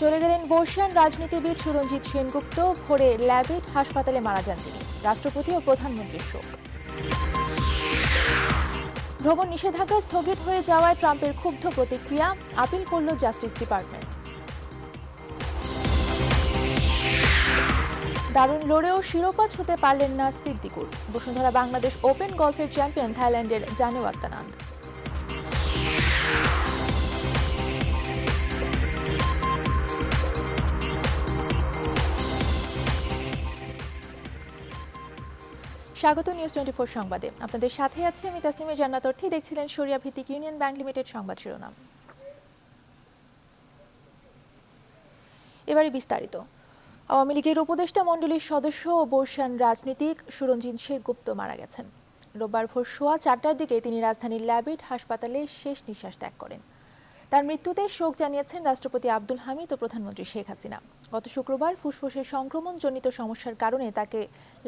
চলে গেলেন বর্ষিয়ান রাজনীতিবিদ সুরঞ্জিত সেনগুপ্ত। ভোরে ল্যাবেট হাসপাতালে মারা যান তিনি। রাষ্ট্রপতি ও প্রধানমন্ত্রীর শোক। ভ্রমণ নিষেধাজ্ঞা স্থগিত হয়ে যাওয়ায় ট্রাম্পের ক্ষুব্ধ প্রতিক্রিয়া, আপিল করল জাস্টিস ডিপার্টমেন্ট। দারুণ লড়েও শিরোপা ছুঁতে পারলেন না সিদ্দিকুর। বসুন্ধরা বাংলাদেশ ওপেন গলফের চ্যাম্পিয়ন থাইল্যান্ডের জানেওয়াত্তানান্দ। স্বাগত নিউজ 24 সংবাদে। আপনাদের সাথে আছি আমি তাসনিমে জান্নাত অর্থী। দেখছিলেন শরিয়া ভিত্তিক ইউনিয়ন ব্যাংক লিমিটেড সংবাদ শিরোনাম। এবারে বিস্তারিত। আওয়ামী লীগের উপদেষ্টা মণ্ডলীর সদস্য ও বর্ষিয়ান রাজনীতিক সুরঞ্জিত সেনগুপ্ত মারা গেছেন। রোববার ভোর 4:15টার দিকে তিনি রাজধানীর ল্যাবেট হাসপাতালে শেষ নিঃশ্বাস ত্যাগ করেন। তার মৃত্যুতে শোক জানিয়েছেন রাষ্ট্রপতি আব্দুল হামিদ ও প্রধানমন্ত্রী শেখ হাসিনা। গত শুক্রবার ফুসফুসের সংক্রমণজনিত সমস্যার কারণে তাকে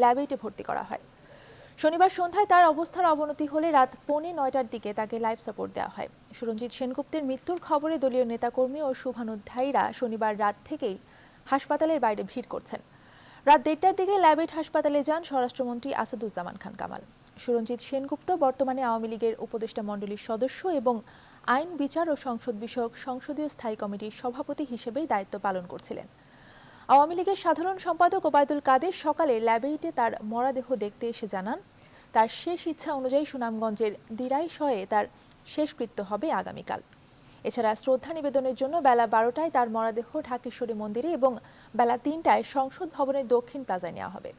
ল্যাবেটে ভর্তি করা হয়। শনিবার সন্ধ্যায় তার অবস্থার অবনতি হলে রাত 8:45টার দিকে তাকে লাইফ সাপোর্ট দেওয়া হয়। সুরঞ্জিত সেনগুপ্তের মৃত্যুর খবরে দলীয় নেতাকর্মী ও শুভানুধ্যায়ীরা শনিবার রাত থেকেই হাসপাতালের বাইরে ভিড় করছেন। রাত 1:30টার দিকে ল্যাবেট হাসপাতালে যান স্বরাষ্ট্রমন্ত্রী আসাদুজ্জামান খান কামাল। সুরঞ্জিত সেনগুপ্ত বর্তমানে আওয়ামী লীগের উপদেষ্টা মণ্ডলীর সদস্য এবং আইন, বিচার ও সংসদ বিষয়ক সংসদীয় স্থায়ী কমিটির সভাপতি হিসেবে দায়িত্ব পালন করছিলেন। আওয়ামী লীগের সাধারণ সম্পাদক ওবায়দুল কাদের সকালে ল্যাবেটে তার মরদেহ দেখতে এসে জানান, তার শেষ ইচ্ছা অনুযায়ী সুনামগঞ্জের দিরাইশয়ে তার শেষকৃত্য হবে আগামীকাল। এছাড়া শ্রদ্ধা নিবেদনের জন্য বেলা 12টায় তার মরদেহ ঢাকেশ্বরী মন্দিরে এবং বেলা 3টায় সংসদ ভবনের দক্ষিণ প্লাজায় নেওয়া হবে।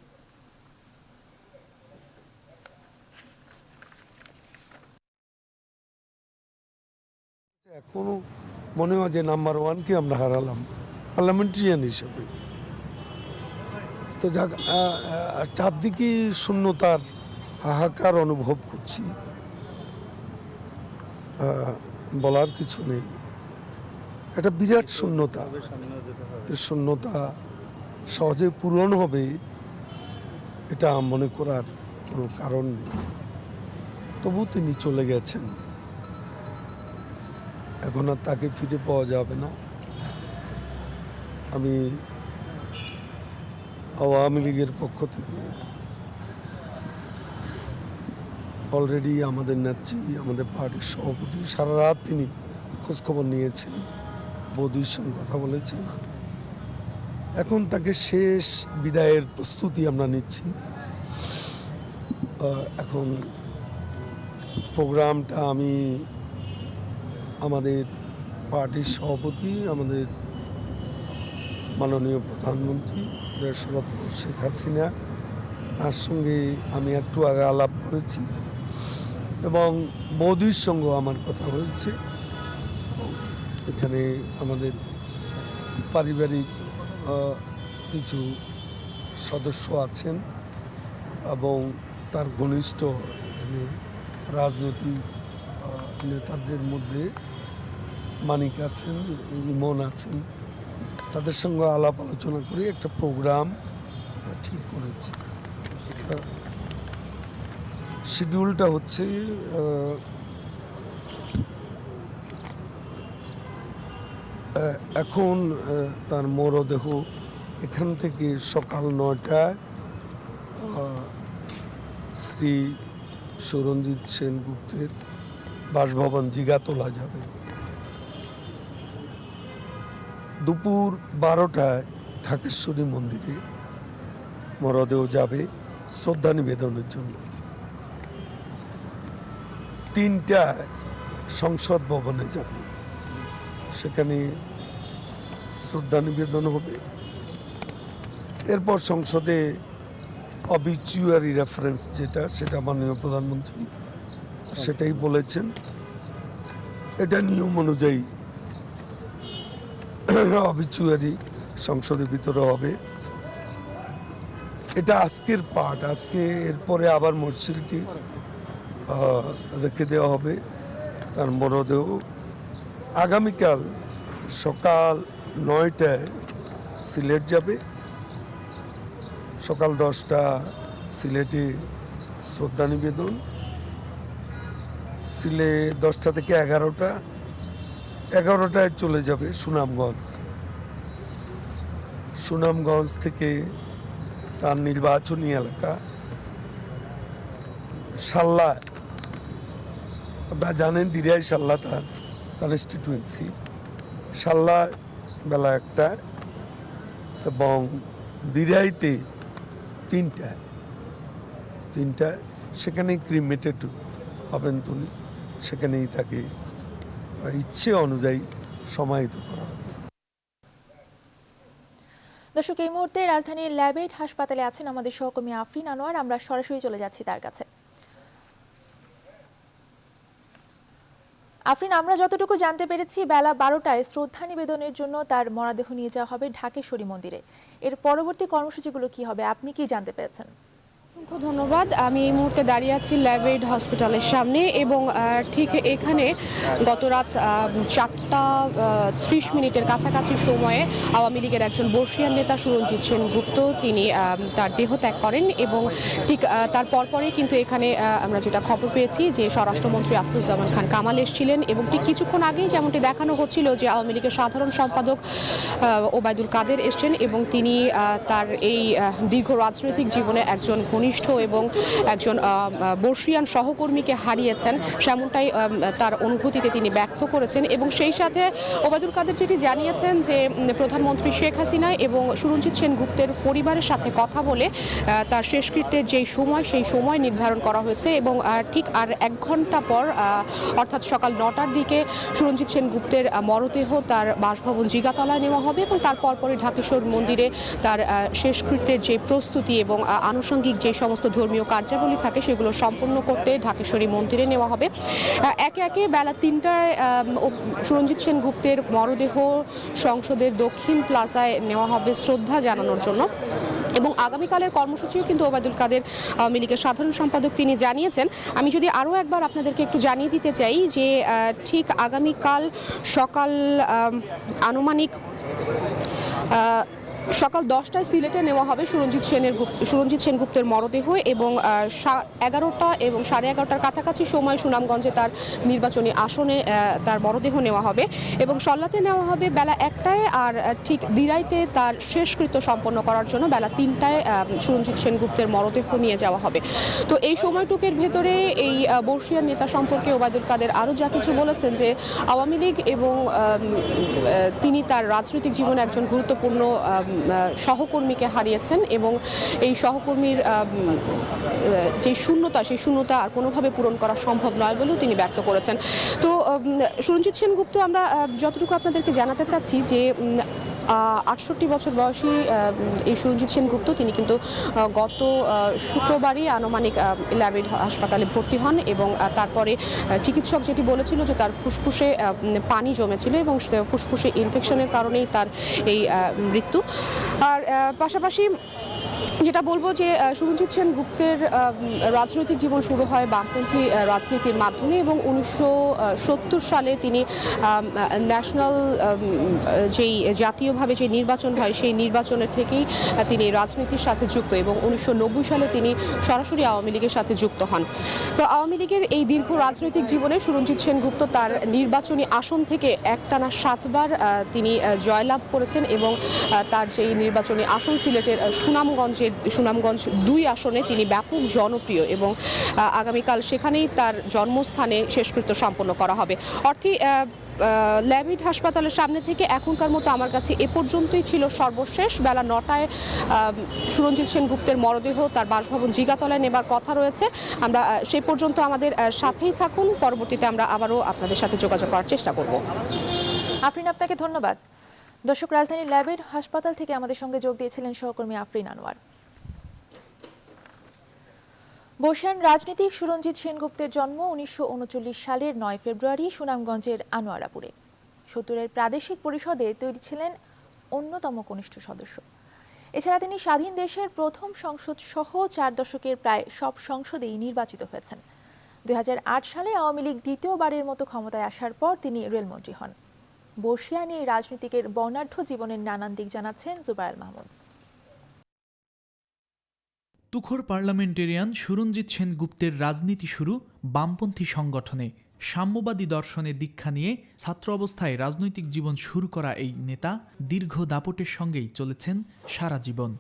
এখনো মনে হয় যে নাম্বার 1কে আমরা হারালাম পার্লামেন্টারিয়ান হিসেবে। তো যাক, চারদিকে শূন্যতার হাহাকার অনুভব করছি, বলার কিছু নেই। একটা বিরাট শূন্যতা, শূন্যতা সহজে পূরণ হবে এটা মনে করার কোনো কারণ নেই। তবু তিনি চলে গেছেন, এখন আর তাকে ফিরে পাওয়া যাবে না। আমি আওয়ামী লীগের পক্ষ থেকে অলরেডি আমাদের নেত্রী, আমাদের পার্টির সভাপতি সারা রাত তিনি খোঁজখবর নিয়েছেন, বৌদির সঙ্গে কথা বলেছেন। এখন তাকে শেষ বিদায়ের প্রস্তুতি আমরা নিচ্ছি। এখন প্রোগ্রামটা আমি আমাদের পার্টির সভাপতি, আমাদের মাননীয় প্রধানমন্ত্রী শেখ হাসিনা, তার সঙ্গে আমি একটু আগে আলাপ করেছি এবং বৌদির সঙ্গেও আমার কথা হয়েছে। এখানে আমাদের পারিবারিক কিছু সদস্য আছেন এবং তার ঘনিষ্ঠ এখানে রাজনৈতিক নেতাদের মধ্যে মানিক আছেন, ইমন আছেন, তাদের সঙ্গে আলাপ আলোচনা করে একটা প্রোগ্রাম ঠিক করেছি। শিডিউলটা হচ্ছে এখন তার মরদেহ এখান থেকে সকাল 9টায় শ্রী সুরঞ্জিত সেনগুপ্তের বাসভবন জিগা তোলা যাবে। দুপুর 12টায় ঢাকেশ্বরী মন্দিরে মরদেহ যাবে শ্রদ্ধা নিবেদনের জন্য। 3টায় সংসদ ভবনে যাবে, সেখানে শ্রদ্ধা নিবেদন হবে। এরপর সংসদে অবিচুয়ারি রেফারেন্স যেটা, সেটা মাননীয় প্রধানমন্ত্রী সেটাই বলেছেন। এটা নিয়ম অনুযায়ী অবিচুয়ারি সংসদের ভিতরে হবে। এটা আজকের পার্ট। আজকে এরপরে আবার মসজিদে রেখে দেওয়া হবে তার মরদেহ। আগামীকাল সকাল 9টায় সিলেট যাবে, সকাল 10টা সিলেটে শ্রদ্ধা নিবেদন, 10টা থেকে 11টায় চলে যাবে সুনামগঞ্জ সুনামগঞ্জ থেকে তার নির্বাচনী এলাকা সাল্লা, আপনারা জানেন দিরাই সাল্লা তার কনস্টিটিউয়েন্সি। সাল্লা বেলা 1টা এবং দিরাইতে 3টায় সেখানেই ক্রিমেটেড হবেন তিনি, সেখানেই তাকে ইচ্ছে অনুযায়ী সমাহিত করা হবে। দর্শক, এই মুহূর্তে রাজধানীর ল্যাবেট হাসপাতালে আছেন আমাদের সহকর্মী আফরিন আনোয়ার। আমরা সরাসরি চলে যাচ্ছি তার কাছে। আফরিন, আমরা যতটুকু জানতে পেরেছি বেলা 12টায় শ্রদ্ধা নিবেদনের জন্য তার মরদেহ নিয়ে যাওয়া হবে ঢাকেশ্বরী মন্দিরে। এর পরবর্তী কর্মসূচিগুলো কি হবে, আপনি কি জানতে পেরেছেন? অসংখ্য ধন্যবাদ। আমি এই মুহূর্তে দাঁড়িয়ে আছি ল্যাবেড হসপিটালের সামনে এবং ঠিক এখানে গত রাত 4টা 30 মিনিটের কাছাকাছি সময়ে আওয়ামী লীগের একজন বর্ষিয়ান নেতা সুরঞ্জিত সেনগুপ্ত তিনি তার দেহ ত্যাগ করেন এবং ঠিক তার পরপরই কিন্তু এখানে আমরা যেটা খবর পেয়েছি যে স্বরাষ্ট্রমন্ত্রী আসাদুজ্জামান খান কামাল এসেছিলেন এবং ঠিক কিছুক্ষণ আগেই যেমনটি দেখানো হচ্ছিল যে আওয়ামী লীগের সাধারণ সম্পাদক ওবায়দুল কাদের এসেছেন এবং তিনি তার এই দীর্ঘ রাজনৈতিক জীবনে একজন ঘনিষ্ঠ এবং একজন বর্ষিয়ান সহকর্মীকে হারিয়েছেন, সেমনটাই তার অনুভূতিতে তিনি ব্যক্ত করেছেন। এবং সেই সাথে ওবায়দুল কাদের যেটি জানিয়েছেন যে প্রধানমন্ত্রী শেখ হাসিনা এবং সুরঞ্জিত সেনগুপ্তের পরিবারের সাথে কথা বলে তার শেষকৃত্যের যেই সময় সেই সময় নির্ধারণ করা হয়েছে এবং ঠিক আর 1 ঘন্টা পর অর্থাৎ সকাল 9টার দিকে সুরঞ্জিত সেনগুপ্তের মরদেহ তার বাসভবন জিগাতলায় নেওয়া হবে এবং তার পরপরই ঢাকেশ্বর মন্দিরে তার শেষকৃত্যের যে প্রস্তুতি এবং আনুষঙ্গিক যে সমস্ত ধর্মীয় কার্যাবলী থাকে সেগুলো সম্পন্ন করতে ঢাকেশ্বরী মন্দিরে নেওয়া হবে। একে একে বেলা 3টায় সুরঞ্জিত সেনগুপ্তের মরদেহ সংসদের দক্ষিণ প্লাজায় নেওয়া হবে শ্রদ্ধা জানানোর জন্য এবং আগামীকালের কর্মসূচিও কিন্তু ওবায়দুল কাদের আওয়ামী লীগের সাধারণ সম্পাদক তিনি জানিয়েছেন। আমি যদি আরও একবার আপনাদেরকে একটু জানিয়ে দিতে চাই যে ঠিক আগামীকাল সকাল আনুমানিক সকাল 10টায় সিলেটে নেওয়া হবে সুরঞ্জিত সেনগুপ্তের মরদেহ এবং 11টা এবং 11:30টার কাছাকাছি সময় সুনামগঞ্জে তার নির্বাচনী আসনে তার মরদেহ নেওয়া হবে এবং সল্লাতে নেওয়া হবে বেলা 1টায় আর ঠিক দিরাইতে তার শেষকৃত্য সম্পন্ন করার জন্য বেলা 3টায় সুরঞ্জিত সেনগুপ্তের মরদেহ নিয়ে যাওয়া হবে। তো এই সময়টুকের ভেতরে এই বর্ষিয়ান নেতা সম্পর্কে ওবায়দুল কাদের আরও যা কিছু বলেছেন যে আওয়ামী লীগ এবং তিনি তার রাজনৈতিক জীবনে একজন গুরুত্বপূর্ণ সহকর্মীকে হারিয়েছেন এবং এই সহকর্মীর যে শূন্যতা সেই শূন্যতা আর কোনোভাবে পূরণ করা সম্ভব নয় বলেও তিনি ব্যক্ত করেছেন। তো সুরঞ্জিত সেনগুপ্ত আমরা যতটুকু আপনাদেরকে জানাতে চাচ্ছি যে 68 বছর বয়সী এই সুরঞ্জিত সেনগুপ্ত তিনি কিন্তু গত শুক্রবারই আনুমানিক ল্যাবেড হাসপাতালে ভর্তি হন এবং তারপরে চিকিৎসক যেটি বলেছিল যে তার ফুসফুসে পানি জমেছিল এবং ফুসফুসে ইনফেকশনের কারণেই তার এই মৃত্যু। আর পাশাপাশি যেটা বলবো যে সুরঞ্জিত সেনগুপ্তের রাজনৈতিক জীবন শুরু হয় বামপন্থী রাজনীতির মাধ্যমে এবং 1970 সালে তিনি ন্যাশনাল যেই জাতীয়ভাবে যে নির্বাচন হয় সেই নির্বাচনের থেকেই তিনি রাজনীতির সাথে যুক্ত এবং 1990 সালে তিনি সরাসরি আওয়ামী লীগের সাথে যুক্ত হন। তো আওয়ামী লীগের এই দীর্ঘ রাজনৈতিক জীবনে সুরঞ্জিত সেনগুপ্ত তার নির্বাচনী আসন থেকে একটানা 7বার তিনি জয়লাভ করেছেন এবং তার যেই নির্বাচনী আসন সিলেটের সুনামগঞ্জ 2 আসনে তিনি ব্যাপক জনপ্রিয় এবং আগামীকাল সেখানেই তার জন্মস্থানে শেষকৃত্য সম্পন্ন করা হবে। অর্থে ল্যাবেড হাসপাতালের সামনে থেকে এখনকার মতো আমার কাছে এ পর্যন্তই ছিল সর্বশেষ। বেলা 9টায় সুরঞ্জিত সেনগুপ্তের মরদেহ তার বাসভবন জিগাতলায় নেবার কথা রয়েছে। আমরা সেই পর্যন্ত আমাদের সাথেই থাকুন, পরবর্তীতে আমরা আবারও আপনাদের সাথে যোগাযোগ করার চেষ্টা করব। আফরিন, আপনাকে ধন্যবাদ। দর্শক, রাজধানীর ল্যাবেড হাসপাতাল থেকে আমাদের সঙ্গে যোগ দিয়েছিলেন সহকর্মী আফরিন আনোয়ার। বর্ষিয়ান রাজনীতিক সুরঞ্জিত সেনগুপ্তের জন্ম 1939 সালের 9 ফেব্রুয়ারি সুনামগঞ্জের আনোয়ারাপুরে। 70-এর প্রাদেশিক পরিষদে তিনি ছিলেন অন্যতম কনিষ্ঠ সদস্য। এছাড়া তিনি স্বাধীন দেশের প্রথম সংসদ সহ 4 দশকের প্রায় সব সংসদেই নির্বাচিত হয়েছেন। 2008 সালে আওয়ামী লীগ দ্বিতীয়বারের মতো ক্ষমতায় আসার পর তিনি রেলমন্ত্রী হন। বর্ষিয়ান এই রাজনীতিকের বর্ণাঢ্য জীবনের নানান দিক জানাচ্ছেন জুবায়ের মাহমুদ। তুখোড় পার্লামেন্টেরিয়ান সুরঞ্জিত সেনগুপ্তের রাজনীতি শুরু বামপন্থী সংগঠনে সাম্যবাদী দর্শনে দীক্ষা নিয়ে ছাত্র অবস্থায় রাজনৈতিক জীবন শুরু করা এই নেতা দীর্ঘ দাপটের সঙ্গেই চলেছেন সারা জীবন।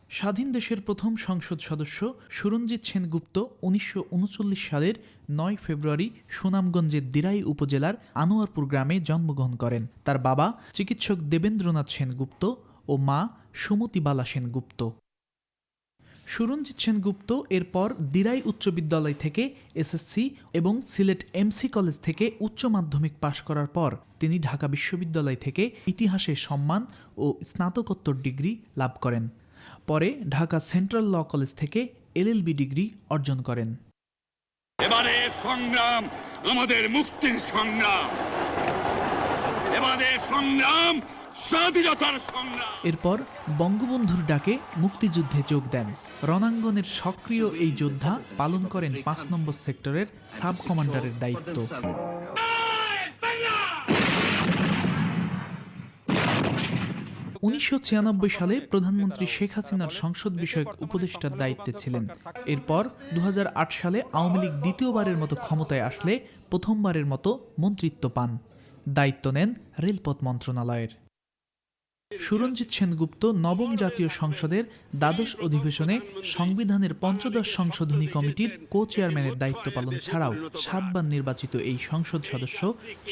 স্বাধীন দেশের প্রথম সংসদ সদস্য সুরঞ্জিত সেনগুপ্ত ১৯৩৯ সালের ৯ ফেব্রুয়ারি সুনামগঞ্জের দিরাই উপজেলার আনোয়ারপুর গ্রামে জন্মগ্রহণ করেন। তার বাবা চিকিৎসক দেবেন্দ্রনাথ সেনগুপ্ত ও মা সুমতিবালা সেনগুপ্ত। সুরঞ্জিত সেনগুপ্ত এরপর দিরাই উচ্চ বিদ্যালয় থেকে এসএসসি এবং সিলেট এমসি কলেজ থেকে উচ্চ মাধ্যমিক পাশ করার পর তিনি ঢাকা বিশ্ববিদ্যালয় থেকে ইতিহাসে সম্মান ও স্নাতকোত্তর ডিগ্রি লাভ করেন। পরে ঢাকা সেন্ট্রাল ল কলেজ থেকে এলএলবি ডিগ্রি অর্জন করেন। এবারে সংগ্রাম আমাদের মুক্তির সংগ্রাম, এবারে সংগ্রাম স্বাধীনতার সংগ্রাম। এরপর বঙ্গবন্ধুর ডাকে মুক্তিযুদ্ধে যোগ দেন। রণাঙ্গনের সক্রিয় এই যোদ্ধা পালন করেন ৫ নম্বর সেক্টরের সাব কমান্ডারের দায়িত্ব। ১৯৯৬ সালে প্রধানমন্ত্রী শেখ হাসিনার সংসদ বিষয়ক উপদেষ্টার দায়িত্বে ছিলেন। এরপর ২০০৮ সালে আওয়ামী লীগ দ্বিতীয়বারের মতো ক্ষমতায় আসলে প্রথমবারের মতো মন্ত্রিত্ব পান। দায়িত্ব নেন রেলপথ মন্ত্রণালয়ের। সুরঞ্জিত সেনগুপ্ত নবম জাতীয় সংসদের দ্বাদশ অধিবেশনে সংবিধানের ৫ম সংশোধনী কমিটির কো চেয়ারম্যানের দায়িত্ব পালন ছাড়াও ৭ বার নির্বাচিত এই সংসদ সদস্য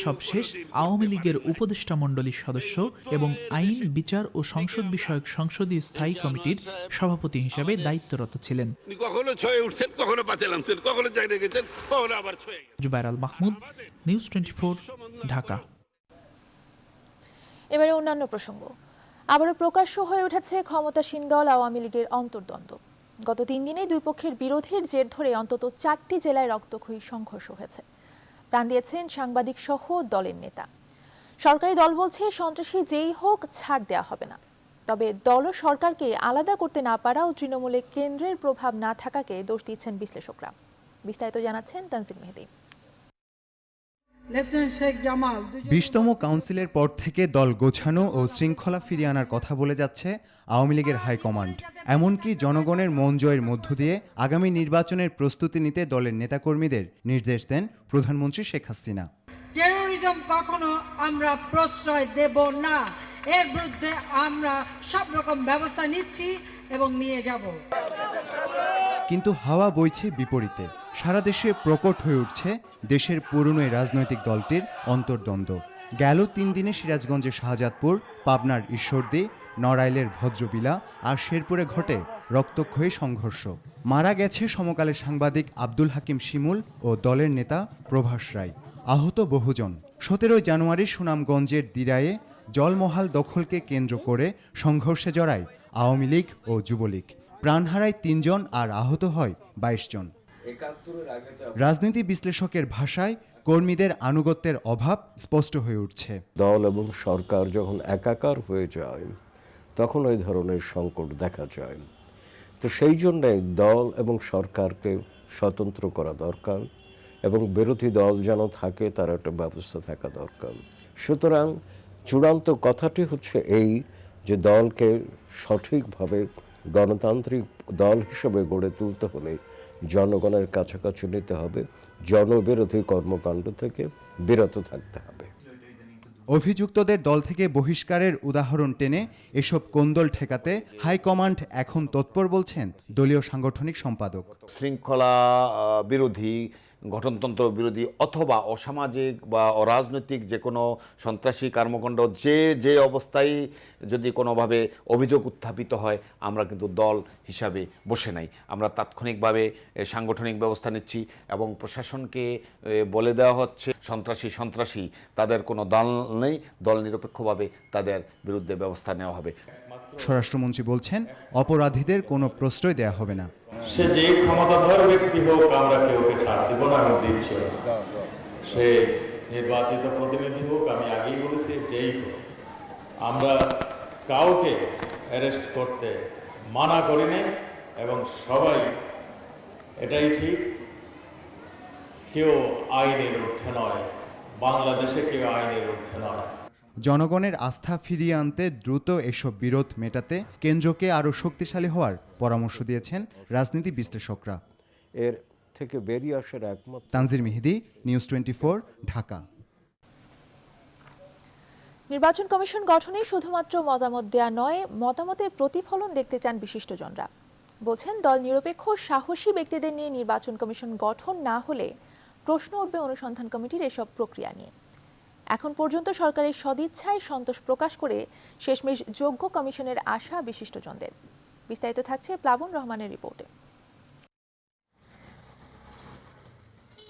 সবশেষ আওয়ামী লীগের উপদেষ্টা মণ্ডলীর সদস্য এবং আইন, বিচার ও সংসদ বিষয়ক সংসদীয় স্থায়ী কমিটির সভাপতি হিসেবে দায়িত্বরত ছিলেন। কখনো ছয়ে উঠছেন, কখনো পাঁচে নামছেন, কখনো জায়গায় গেছেন, কখনো আবার ছয়ে গেছেন। জুবায়ের আল মাহমুদ, নিউজ 24, ঢাকা। এবারে অন্যান্য প্রসঙ্গ। আবারও প্রকাশ্য হয়ে উঠেছে ক্ষমতাসীন দল আওয়ামী লীগের অন্তর্দ্বন্দ্ব। গত ৩ দিনে দুই পক্ষের বিরোধের জের ধরে অন্তত ৪টি জেলায় রক্তক্ষয়ী সংঘর্ষ হয়েছে। প্রাণ দিয়েছেন সাংবাদিক সহ দলের নেতা। সরকারি দল বলছে সন্ত্রাসী যেই হোক ছাড় দেওয়া হবে না। তবে দল ও সরকারকে আলাদা করতে না পারা ও তৃণমূলে কেন্দ্রের প্রভাব না থাকাকে দোষ দিচ্ছেন বিশ্লেষকরা। বিস্তারিত জানাচ্ছেন তানজিল মেহেদী। ২০তম কাউন্সিলের পর থেকে দল গোছানো ও শৃঙ্খলা ফিরিয়ে আনার কথা বলে যাচ্ছে আওয়ামী লীগের হাইকমান্ড। এমনকি জনগণের মন জয়ের মধ্য দিয়ে আগামী নির্বাচনের প্রস্তুতি নিতে দলের নেতাকর্মীদের নির্দেশ দেন প্রধানমন্ত্রী শেখ হাসিনা। টেরোরিজম কখনো আমরা প্রশ্রয় দেব না, এর বিরুদ্ধে আমরা সব রকম ব্যবস্থা নিচ্ছি এবং নিয়ে যাব। কিন্তু হাওয়া বইছে বিপরীতে। সারা দেশে প্রকট হয়ে উঠছে দেশের পুরনো এই রাজনৈতিক দলটির অন্তর্দ্বন্দ্ব। গেল ৩ দিনে সিরাজগঞ্জের শাহজাদপুর, পাবনার ঈশ্বরদী, নড়াইলের ভদ্রবিলা আর শেরপুরে ঘটে রক্তক্ষয়ী সংঘর্ষ। মারা গেছে সমকালের সাংবাদিক আব্দুল হাকিম শিমুল ও দলের নেতা প্রভাস রায়। আহত বহুজন। ১৭ জানুয়ারি সুনামগঞ্জের দিরায়ে জলমহাল দখলকে কেন্দ্র করে সংঘর্ষে জড়ায় আওয়ামী লীগ ও যুবলীগ। প্রাণ হারায় ৩ জন আর আহত হয় ২২ জন। রাজনীতি বিশ্লেষকের ভাষায় কর্মীদের আনুগত্যের অভাব স্পষ্ট হয়ে উঠছে। দল এবং সরকার যখন একাকার হয়ে যায় তখন ওই ধরনের সংকট দেখা যায়। তো সেই জন্যে দল এবং সরকারকে স্বতন্ত্র করা দরকার এবং বিরোধী দল যেন থাকে তার একটা ব্যবস্থা থাকা দরকার। সুতরাং চূড়ান্ত কথাটি হচ্ছে এই যে দলকে সঠিকভাবে গণতান্ত্রিক দল হিসেবে গড়ে তুলতে হলে জনগণের কাছাকাছি নিতে হবে, জনবিরোধী কর্মকাণ্ড থেকে বিরত থাকতে হবে। অভিযুক্তদের দল থেকে বহিষ্কারের উদাহরণ টেনে এসব কোন্দল ঠেকাতে হাইকমান্ড এখন তৎপর বলছেন দলীয় সাংগঠনিক সম্পাদক। শৃঙ্খলা বিরোধী, গঠনতন্ত্র বিরোধী অথবা অসামাজিক বা অরাজনৈতিক যে কোনো সন্ত্রাসী কর্মকাণ্ড যে অবস্থায় যদি কোনোভাবে অভিযোগ উত্থাপিত হয়, আমরা কিন্তু দল হিসাবে বসে নাই। আমরা তাৎক্ষণিকভাবে সাংগঠনিক ব্যবস্থা নিচ্ছি এবং প্রশাসনকে বলে দেওয়া হচ্ছে সন্ত্রাসী তাদের কোনো দল নেই, দল নিরপেক্ষভাবে তাদের বিরুদ্ধে ব্যবস্থা নেওয়া হবে। স্বরাষ্ট্রমন্ত্রী বলছেন অপরাধীদের কোনো প্রশ্রয় দেওয়া হবে না। সে যে ক্ষমতাধর ব্যক্তি হোক, আমরা কেউকে ছাড় দিব না এবং দিচ্ছি। সে নির্বাচিত প্রতিনিধি হোক, আমি আগেই বলেছি, যেই হোক, আমরা কাউকে অ্যারেস্ট করতে মানা করি নাই এবং সবাই এটাই ঠিক, কেউ আইনের ঊর্ধ্বে নয়, বাংলাদেশে কেউ আইনের ঊর্ধ্বে নয়। জনগণের আস্থা ফিরিয়ে আনতে দ্রুত এসব বিরোধ মেটাতে কেন্দ্রকে আরও শক্তিশালী হওয়ার পরামর্শ দিয়েছেন রাজনীতি বিশ্লেষকরা। এর থেকে বেরিয়ে আসার একমাত্র তানজির মেহেদি, নিউজ 24, ঢাকা। নির্বাচন কমিশন গঠনে শুধুমাত্র মতামত দেয়া নয়, মতামতের প্রতিফলন দেখতে চান বিশিষ্টজনরা। বলছেন, দল নিরপেক্ষ সাহসী ব্যক্তিদের নিয়ে নির্বাচন কমিশন গঠন না হলে প্রশ্ন উঠবে অনুসন্ধান কমিটির এসব প্রক্রিয়া নিয়ে। এখন পর্যন্ত সরকারের সদিচ্ছায় সন্তোষ প্রকাশ করে শেষমেশ যোগ্য কমিশনের আশা বিশিষ্টজনদের। বিস্তারিত থাকছে প্লাবন রহমানের রিপোর্টে।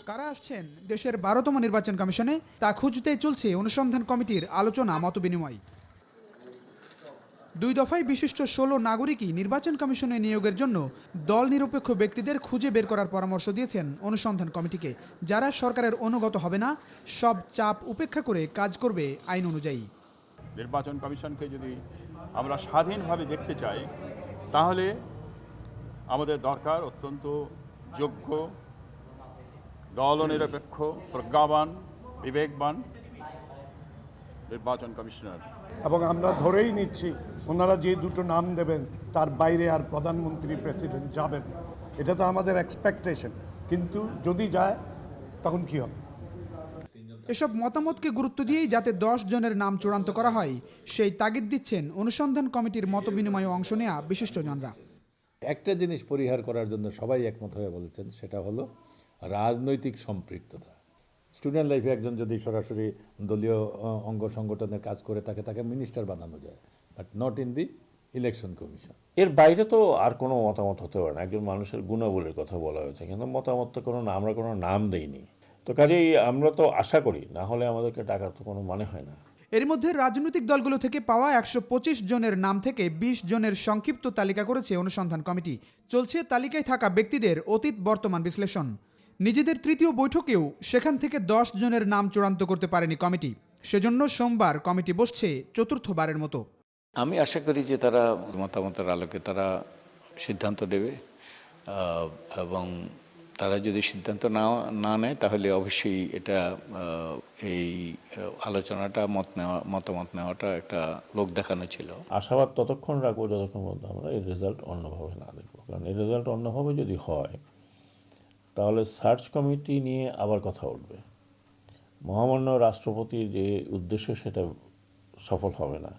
কারা আসছেন দেশের 12তম নির্বাচন কমিশনে তা খুঁজতেই চলছে অনুসন্ধান কমিটির আলোচনা মতবিনিময়। 2 দফায় বিশিষ্ট 16 নাগরিকই নির্বাচন কমিশনে নিয়োগের জন্য দল নিরপেক্ষ ব্যক্তিদের খুঁজে বের করার পরামর্শ দিয়েছেন অনুসন্ধান কমিটিকে, যারা সরকারের অনুগত হবে না, সব চাপ উপেক্ষা করে কাজ করবে আইন অনুযায়ী। নির্বাচন কমিশনকে যদি আমরা স্বাধীনভাবে দেখতে চাই, তাহলে আমাদের দরকার অত্যন্ত যোগ্য, দলনিরপেক্ষ, প্রজ্ঞাবান, বিবেকবান নির্বাচন কমিশনার। এবং আমরা ধরেই নিচ্ছি ওনারা যে দুটো নাম দেবেন তার বাইরে আর প্রধানমন্ত্রী প্রেসিডেন্ট যাবেন, এটা তো আমাদের এক্সপেকটেশন। কিন্তু যদি যায় তখন কি হবে? এসব মতামতকে গুরুত্ব দিয়েই যাতে 10 জনের নাম চূড়ান্ত করা হয় সেই তাগিদ দিচ্ছেন অনুসন্ধান কমিটির মতবিনিময়ে অংশ নেওয়া বিশিষ্টজনরা। একটা জিনিস পরিহার করার জন্য সবাই একমত হয়ে বলেছেন, সেটা হলো রাজনৈতিক সম্পৃক্ততা। স্টুডেন্ট লাইফে একজন যদি সরাসরি দলীয় অঙ্গ সংগঠনের কাজ করে তাকে মিনিস্টার বানানো যায়, but not in the election commission. এর বাইরে তো আর কোনো মতামত হতে পারে না। একজন মানুষের গুণাবলীর কথা বলা হয়েছে, কিন্তু মতামত তো আমরা কোনো নাম দেইনি। তো কাজেই আমরা তো আশা করি, না হলে আমাদেরকে ডাকার তো কোনো মানে হয় না। এর মধ্যে রাজনৈতিক দলগুলো থেকে পাওয়া 125 জনের নাম থেকে 20 জনের সংক্ষিপ্ত তালিকা করেছে অনুসন্ধান কমিটি। চলছে তালিকায় থাকা ব্যক্তিদের অতীত বর্তমান বিশ্লেষণ। নিজেদের তৃতীয় বৈঠকেও সেখান থেকে 10 জনের নাম চূড়ান্ত করতে পারেনি কমিটি। সেজন্য সোমবার কমিটি বসছে চতুর্থবারের মতো। আমি আশা করি যে তারা মতামতের আলোকে তারা সিদ্ধান্ত দেবে, এবং তারা যদি সিদ্ধান্ত না নেয় তাহলে অবশ্যই এটা এই আলোচনাটা মতামত নেওয়াটা একটা লোক দেখানো ছিল। আশাবাদ ততক্ষণ রাখবো যতক্ষণ পর্যন্ত আমরা এই রেজাল্ট অন্যভাবে না দেখবো। কারণ এই রেজাল্ট অন্যভাবে যদি হয় তাহলে সার্চ কমিটি নিয়ে আবার কথা উঠবে। মহামান্য রাষ্ট্রপতির যে উদ্দেশ্য সেটা সফল হবে না।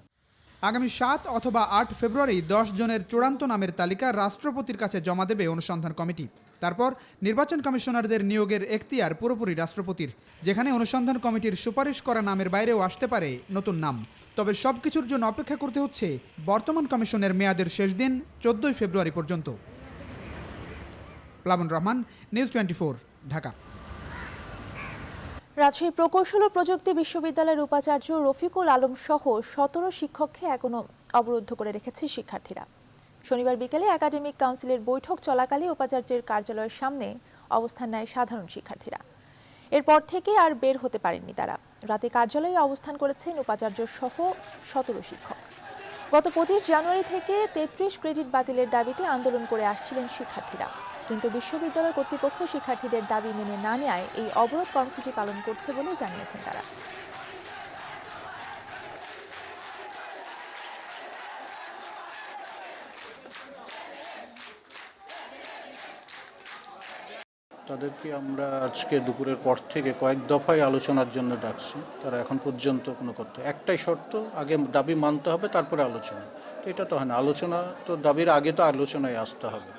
আগামী 7 অথবা 8 ফেব্রুয়ারি 10 জনের চূড়ান্ত নামের তালিকা রাষ্ট্রপতির কাছে জমা দেবে অনুসন্ধান কমিটি। তারপর নির্বাচন কমিশনারদের নিয়োগের এখতিয়ার পুরোপুরি রাষ্ট্রপতির, যেখানে অনুসন্ধান কমিটির সুপারিশ করা নামের বাইরেও আসতে পারে নতুন নাম। তবে সবকিছুর জন্য অপেক্ষা করতে হচ্ছে বর্তমান কমিশনের মেয়াদের শেষ দিন 14 ফেব্রুয়ারি পর্যন্ত। প্লাবন রহমান, নিউজ 24, ঢাকা। রাজশাহী প্রকৌশল ও প্রযুক্তি বিশ্ববিদ্যালয়ের উপাচার্য রফিকুল আলম সহ 17 শিক্ষককে এখনো অবরুদ্ধ করে রেখেছে শিক্ষার্থীরা। শনিবার বিকেলে একাডেমিক কাউন্সিলের বৈঠক চলাকালে উপাচার্যের কার্যালয়ের সামনে অবস্থান নেয় সাধারণ শিক্ষার্থীরা। এরপর থেকে আর বের হতে পারেননি তারা। রাতে কার্যালয়ে অবস্থান করেছেন উপাচার্য সহ 17 শিক্ষক। গত 25 জানুয়ারি থেকে 33 ক্রেডিট বাতিলের দাবিতে আন্দোলন করে আসছিলেন শিক্ষার্থীরা, কিন্তু বিশ্ববিদ্যালয় কর্তৃপক্ষ শিক্ষার্থীদের দাবি মেনে না নেওয়ায় এই অবরোধ কর্মসূচি পালন করছে বলে জানিয়েছেন তারা। তাদেরকে আমরা আজকে দুপুরের পর থেকে কয়েক দফায় আলোচনার জন্য ডাকছি। তারা এখন পর্যন্ত কোনো কথা, একটাই শর্ত, আগে দাবি মানতে হবে তারপরে আলোচনা। তো এটা তো হয় না, আলোচনা তো দাবির আগে তো আলোচনায় আসতে হবে।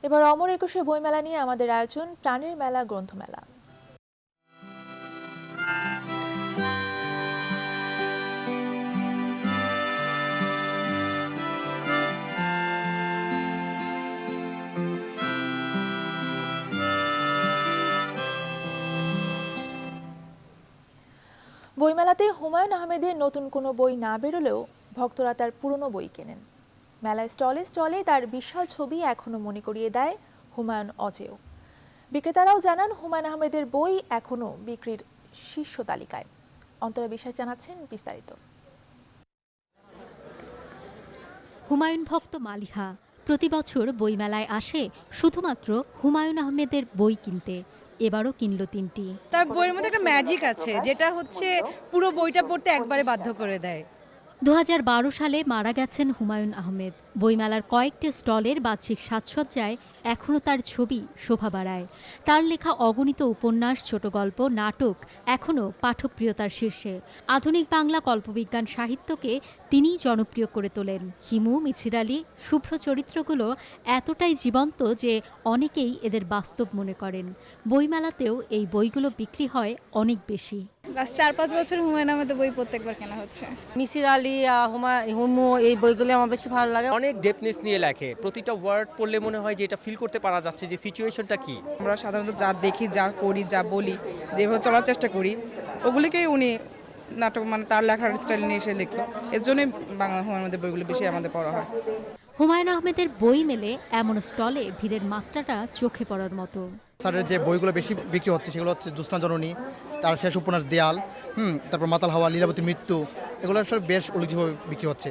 এবার অমর একুশে বইমেলা নিয়ে আমাদের আয়োজন প্রাণের মেলা গ্রন্থমেলা। বইমেলাতে হুমায়ুন আহমেদের নতুন কোনো বই না বেরোলেও ভক্তরা তার পুরনো বই কেনেন। মেলায় স্টলে স্টলে তার বিশাল ছবি এখনো মনে করিয়ে দেয় হুমায়ুন অজেয়। বিক্রেতারাও জানান হুমায়ুন আহমেদের বই এখনো বিক্রির শীর্ষ তালিকায়। অন্তরা বিশ্বাস জানাচ্ছেন বিস্তারিত। হুমায়ুন ভক্ত মালিহা প্রতি বছর বইমেলায় আসে শুধুমাত্র হুমায়ুন আহমেদের বই কিনতে। এবারও কিনল 3টি। তার বইয়ের মধ্যে একটা ম্যাজিক আছে, যেটা হচ্ছে পুরো বইটা পড়তে একবারে বাধ্য করে দেয়। 2012 সালে মারা গেছেন হুমায়ুন আহমেদ। বইমেলার কয়েকটি স্টলের বাহ্যিক সাজসজ্জায় এখনও তার ছবি শোভা বাড়ায়। তার লেখা অগণিত উপন্যাস, ছোট গল্প, নাটক এখনও পাঠকপ্রিয়তার শীর্ষে। আধুনিক বাংলা কল্পবিজ্ঞান সাহিত্যকে তিনিই জনপ্রিয় করে তোলেন। হিমু, মিছির আলী, শুভ্র চরিত্রগুলো এতটাই জীবন্ত যে অনেকেই এদের বাস্তব মনে করেন। বইমেলাতেও এই বইগুলো বিক্রি হয় অনেক বেশি। লাস্ট 4-5 বছর হুমায়ুন আহমেদের বই প্রত্যেকবার কেনা হচ্ছে। মিছির আলী, হুমু এই বইগুলো আমার বেশি ভালো লাগে। অনেক ডেপনেস নিয়ে লেখে, প্রতিটা ওয়ার্ড পড়লে মনে হয় যে এটা ফিল করতে পারা যাচ্ছে যে সিচুয়েশনটা কি। আমরা সাধারণত যা দেখি, যা করি, যা বলি, যেভাবে চলার চেষ্টা করি, ওগুলিকেই উনি নাটক তার লেখার স্টাইল নিয়ে এসে লিখতো। এর জন্যই বাংলা হুমায়ুনের বইগুলো বেশি আমাদের পড়া হয়। হুমায়ুন আহমেদের বই মেলে এমন স্টলে ভিড়ের মাত্রাটা চোখে পড়ার মতো। স্যারের যে বইগুলো বেশি বিক্রি হচ্ছে সেগুলো হচ্ছে জ্যোৎস্না জননী, তার শেষ উপন্যাস দেয়াল, তারপর মাতাল হাওয়া, লীলাবতীর মৃত্যু, এগুলো আসলে বেশ উল্লেখযোগ্যভাবে বিক্রি হচ্ছে।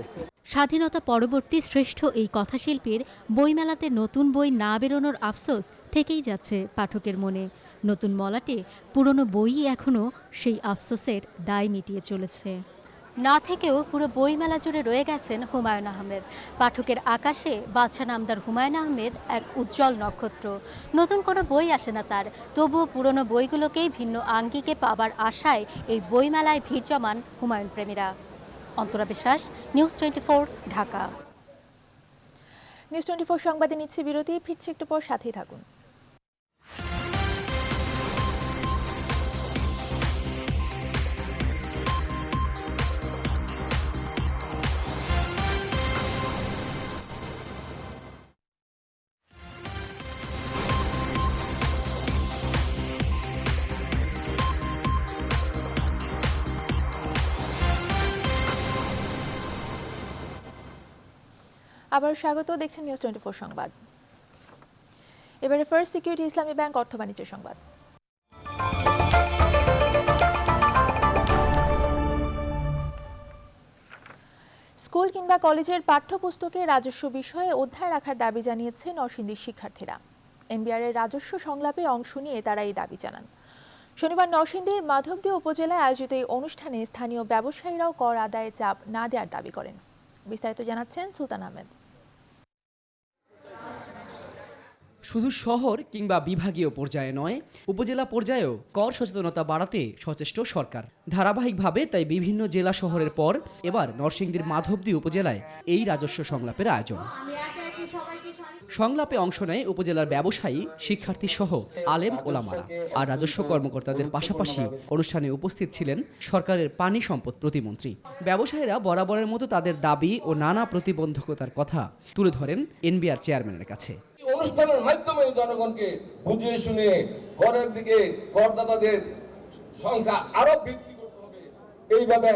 স্বাধীনতা পরবর্তী শ্রেষ্ঠ এই কথাশিল্পীর বইমেলাতে নতুন বই না বেরোনোর আফসোস থেকেই যাচ্ছে পাঠকের মনে। নতুন মলাটে পুরনো বইই এখনও সেই আফসোসের দায় মিটিয়ে চলেছে। না থেকেও পুরো বইমেলা জুড়ে রয়ে গেছেন হুমায়ুন আহমেদ। পাঠকের আকাশে বাদশা নামদার হুমায়ুন আহমেদ এক উজ্জ্বল নক্ষত্র। নতুন কোনো বই আসে না তার, তবুও পুরনো বইগুলোকেই ভিন্ন আঙ্গিকে পাবার আশায় এই বইমেলায় ভিড় জমান হুমায়ুন প্রেমীরা। অন্তরা বিশ্বাস, নিউজ 24, ঢাকা। নিউজ 24 সংবাদে নিচ্ছে বিরতি, ফিরছে একটু পর, সাথেই থাকুন। আবার স্বাগত, দেখছেন নিউজ 24 সংবাদ। এবারে ফার্স্ট সিকিউরিটি ইসলামী ব্যাংক অর্থ বাণিজ্য সংবাদ। স্কুল কিংবা কলেজের পাঠ্যপুস্তকে রাজস্ব বিষয়ে অধ্যায় রাখার দাবি জানিয়েছে নরসিংদীর শিক্ষার্থীরা। এনবিআরের রাজস্ব সংলাপে অংশ নিয়ে তারা এই দাবি জানান। শনিবার নরসিংদীর মাধবদী উপজেলায় আয়োজিত এই অনুষ্ঠানে স্থানীয় ব্যবসায়ীরাও কর আদায়ে চাপ না দেওয়ার দাবি করেন। বিস্তারিত জানাচ্ছেন সুলতান আহমেদ। শুধু শহর কিংবা বিভাগীয় পর্যায়ে নয়, উপজেলা পর্যায়েও কর সচেতনতা বাড়াতে সচেষ্ট সরকার। ধারাবাহিকভাবে তাই বিভিন্ন জেলা শহরের পর এবার নরসিংদীর মাধবদী উপজেলায় এই রাজস্ব সংলাপের আয়োজন। সংলাপে অংশ নেয় উপজেলার ব্যবসায়ী, শিক্ষার্থী সহ আলেম ওলামারা। আর রাজস্ব কর্মকর্তাদের পাশাপাশি অনুষ্ঠানে উপস্থিত ছিলেন সরকারের পানি সম্পদ প্রতিমন্ত্রী। ব্যবসায়ীরা বরাবরের মতো তাদের দাবি ও নানা প্রতিবন্ধকতার কথা তুলে ধরেন এনবিআর চেয়ারম্যানের কাছে। অনুষ্ঠানের মাধ্যমে জনগণকে বুঝিয়ে শুনে করের দিকে করদাতাদের সংখ্যা আরো বৃদ্ধি করতে হবে, এইভাবে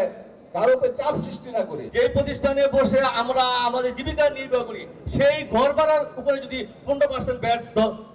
কারো উপর চাপ সৃষ্টি না করে। যে প্রতিষ্ঠানে বসে আমরা আমাদের জীবিকা নির্বাহ করি, সেই ঘর ভাড়ার উপরে যদি 15% ভ্যাট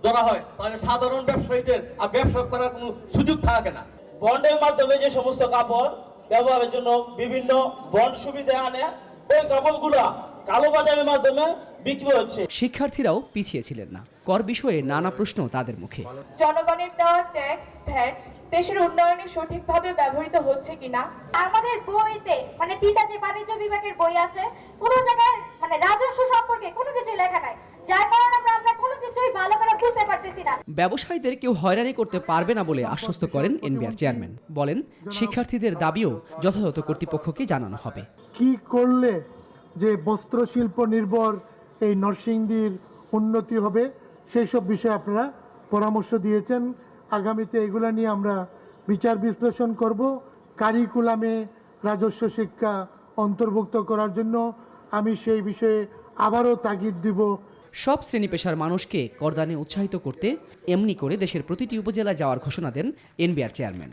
ধরা হয়, তাহলে সাধারণ ব্যবসায়ীদের আর ব্যবসা করার কোনো সুযোগ থাকে না। বন্ডের মাধ্যমে যে সমস্ত কাপড় ব্যবহারের জন্য বিভিন্ন বন্ড সুবিধা আনে, ওই কাপড়গুলা কালোবাজারের মাধ্যমে বিক্রি হচ্ছে। শিক্ষার্থীরাও পিছিয়ে ছিলেন না। কর বিষয়ে নানা প্রশ্ন তাদের মুখে। জনগণের দেওয়া ট্যাক্স, ভ্যাট দেশের উন্নয়নে সঠিকভাবে ব্যবহৃত হচ্ছে কিনা। আমাদের বইতে তিনটা যে বাণিজ্য বিভাগের বই আছে, কোনো জায়গায় রাজস্ব সম্পর্কে কোনো কিছু লেখা নাই, যার কারণে আমরা কোনো কিছুই ভালো করে বুঝতে পারতেছি না। ব্যবসায়ীদের কেউ হয়রানি করতে পারবে না বলে আশ্বস্ত করেন এনবিআর চেয়ারম্যান। বলেন, শিক্ষার্থীদের দাবিও যথাযথ কর্তৃপক্ষকে জানানো হবে। কি করলে যে বস্ত্রশিল্প নির্ভর এই নরসিংদীর উন্নতি হবে, সেই সব বিষয়ে আপনারা পরামর্শ দিয়েছেন। আগামীতে এগুলা নিয়ে আমরা বিচার বিশ্লেষণ করব। কারিকুলামে রাজস্ব শিক্ষা অন্তর্ভুক্ত করার জন্য আমি সেই বিষয়ে আবারও তাগিদ দিব। সব শ্রেণী পেশার মানুষকে করদানে উৎসাহিত করতে এমনি করে দেশের প্রতিটি উপজেলায় যাওয়ার ঘোষণা দেন এনবিআর চেয়ারম্যান।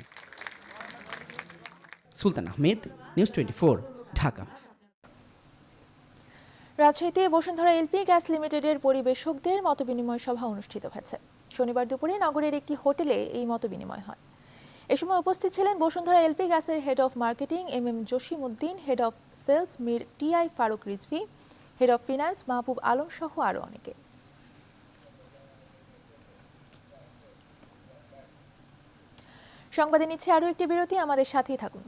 সুলতান আহমেদ, নিউজ 24, ঢাকা। রাজশাহীতে বসুন্ধরা এলপি গ্যাস লিমিটেডের পরিবেশকদের মতবিনিময় সভা অনুষ্ঠিত হয়েছে। শনিবার দুপুরে নগরের একটি হোটেলে এই মতবিনিময় হয়। এ সময় উপস্থিত ছিলেন বসুন্ধরা এলপি গ্যাসের head of marketing M Jasimuddin, head of sales Mir TI Faruk Rizvi, head of finance Mahbub Alam সহ আরও অনেকে। সংবাদে নিচ্ছে আরও একটি বিরতি, আমাদের সাথেই থাকুন।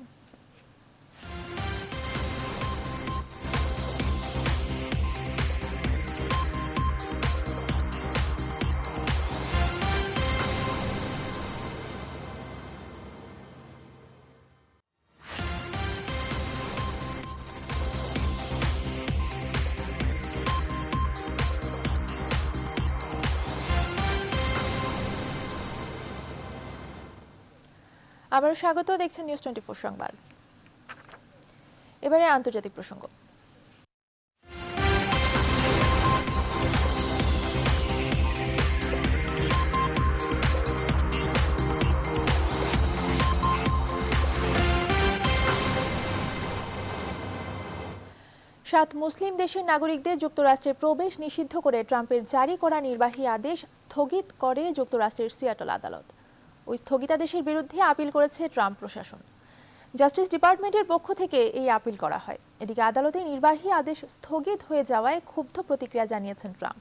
আবারও স্বাগত, দেখছেন নিউজ 24 সংবাদ। এবারে আন্তর্জাতিক প্রসঙ্গ। সাত মুসলিম দেশের নাগরিকদের যুক্তরাষ্ট্রে প্রবেশ নিষিদ্ধ করে ট্রাম্পের জারি করা নির্বাহী আদেশ স্থগিত করে যুক্তরাষ্ট্রের সিয়াটল আদালত। ওই স্থগিতাদেশের বিরুদ্ধে আপিল করেছে ট্রাম্প প্রশাসন। জাস্টিস ডিপার্টমেন্টের পক্ষ থেকে এই আপিল করা হয়। এদিকে আদালতে নির্বাহী আদেশ স্থগিত হয়ে যাওয়ায় ক্ষুব্ধ প্রতিক্রিয়া জানিয়েছেন ট্রাম্প।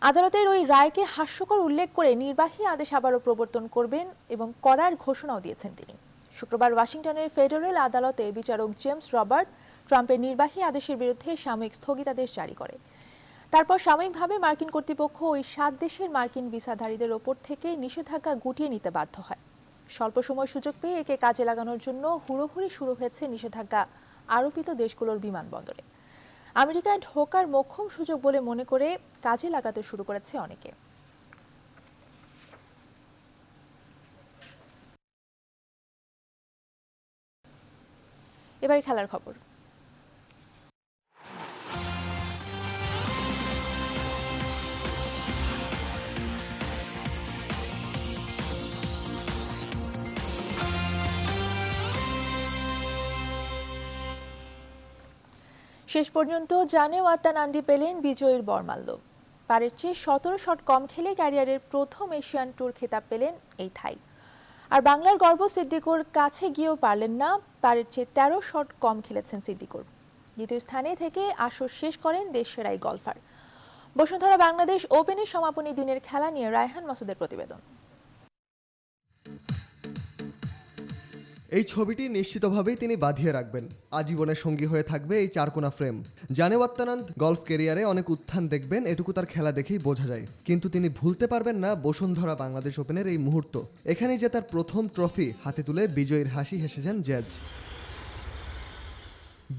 আদালতের ওই রায়কে হাস্যকর উল্লেখ করে নির্বাহী আদেশ আবারও প্রবর্তন করবেন এবং করার ঘোষণাও দিয়েছেন তিনি। শুক্রবার ওয়াশিংটনের ফেডারেল আদালতে বিচারক জেমস রবার্ট ট্রাম্পের নির্বাহী আদেশের বিরুদ্ধে সাময়িক স্থগিতাদেশ জারি করে। তারপর সাময়িকভাবে মার্কিন কর্তৃপক্ষ ওই 7 দেশের মার্কিন ভিসাধারীদের ওপর থেকে নিষেধাজ্ঞা গুটিয়ে নিতে বাধ্য হয়। স্বল্প সময় সুযোগ পেয়ে একে কাজে লাগানোর জন্য হুড়োহুড়ি শুরু হয়েছে নিষেধাজ্ঞা আরোপিত দেশগুলোর বিমানবন্দরে। আমেরিকায় ঢোকার মোক্ষম সুযোগ বলে মনে করে কাজে লাগাতে শুরু করেছে অনেকে। এবারে খেলার খবর। শেষ পর্যন্ত জানে ওয়াত্তানান্দি পেলেন বিজয়ীর বর্মাল্য। পারের চেয়ে 17 শট কম খেলে ক্যারিয়ারের প্রথম এশিয়ান ট্যুর খেতাব পেলেন এই থাই। আর বাংলার গর্ব সিদ্দিকুর কাছে গিয়েও পারলেন না। পারের চেয়ে 13 শট কম খেলেছেন সিদ্দিকুর। দ্বিতীয় স্থানে থেকে আসর শেষ করেন দেশসেরা এই গলফার। বসুন্ধরা বাংলাদেশ ওপেনের সমাপনী দিনের খেলা নিয়ে রায়হান মাসুদের প্রতিবেদন। এই ছবিটি নিশ্চিতভাবেই তিনি বাঁধিয়ে রাখবেন। আজীবনের সঙ্গী হয়ে থাকবে এই চারকোনা ফ্রেম। জানে ওয়াত্তানান্দ গলফ ক্যারিয়ারে অনেক উত্থান দেখবেন, এটুকু তার খেলা দেখেই বোঝা যায়। কিন্তু তিনি ভুলতে পারবেন না বসুন্ধরা বাংলাদেশ ওপেনের এই মুহূর্ত। এখানেই যে তার প্রথম ট্রফি হাতে তুলে বিজয়ীর হাসি হেসেছেন জ্যাজ।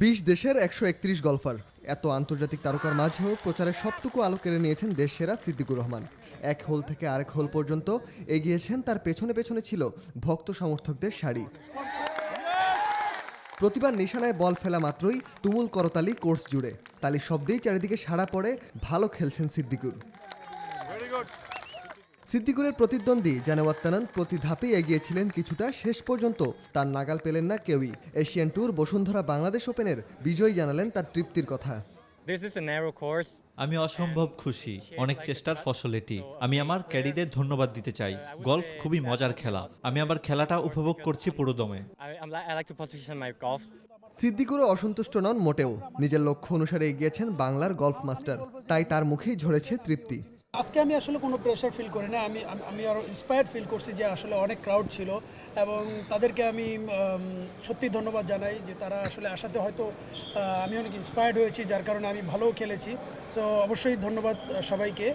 20 দেশের 131 গলফার, এত আন্তর্জাতিক তারকার মাঝেও প্রচারের সবটুকু আলো কেড়ে নিয়েছেন দেশসেরা সিদ্দিকুর রহমান। এক হোল থেকে আরেক হোল পর্যন্ত এগিয়েছেন, তার পেছনে পেছনে ছিল ভক্ত সমর্থকদের সারি। প্রতিবার নিশানায় বল ফেলা মাত্রই তুমুল করতালি কোর্স জুড়ে। তালি শব্দেই চারিদিকে সাড়া পড়ে, ভালো খেলছেন সিদ্দিকুর। সিদ্দিকুরের প্রতিদ্বন্দ্বী জানে ওয়াত্তানান্দ প্রতি ধাপেই এগিয়েছিলেন কিছুটা, শেষ পর্যন্ত তার নাগাল পেলেন না কেউই। এশিয়ান ট্যুর বসুন্ধরা বাংলাদেশ ওপেনের বিজয়ী জানালেন তার তৃপ্তির কথা। আমি অসম্ভব খুশি, অনেক চেষ্টার ফসল এটি। আমি আমার ক্যাডিদের ধন্যবাদ দিতে চাই। গলফ খুবই মজার খেলা, আমি আমার খেলাটা উপভোগ করছি পুরো দমে। সিদ্দিকুরও অসন্তুষ্ট নন মোটেও। নিজের লক্ষ্য অনুসারে এগিয়েছেন বাংলার গলফ মাস্টার, তাই তার মুখেই ঝরেছে তৃপ্তি। আজকে আমি আসলে কোনো প্রেশার ফিল করি না। আমি আরও ইন্সপায়ার্ড ফিল করছি যে আসলে অনেক ক্রাউড ছিল এবং তাদেরকে আমি সত্যি ধন্যবাদ জানাই যে তারা আসলে আসাতে হয়তো আমি অনেক ইন্সপায়ার্ড হয়েছি, যার কারণে আমি ভালোও খেলেছি। সো অবশ্যই ধন্যবাদ সবাইকে।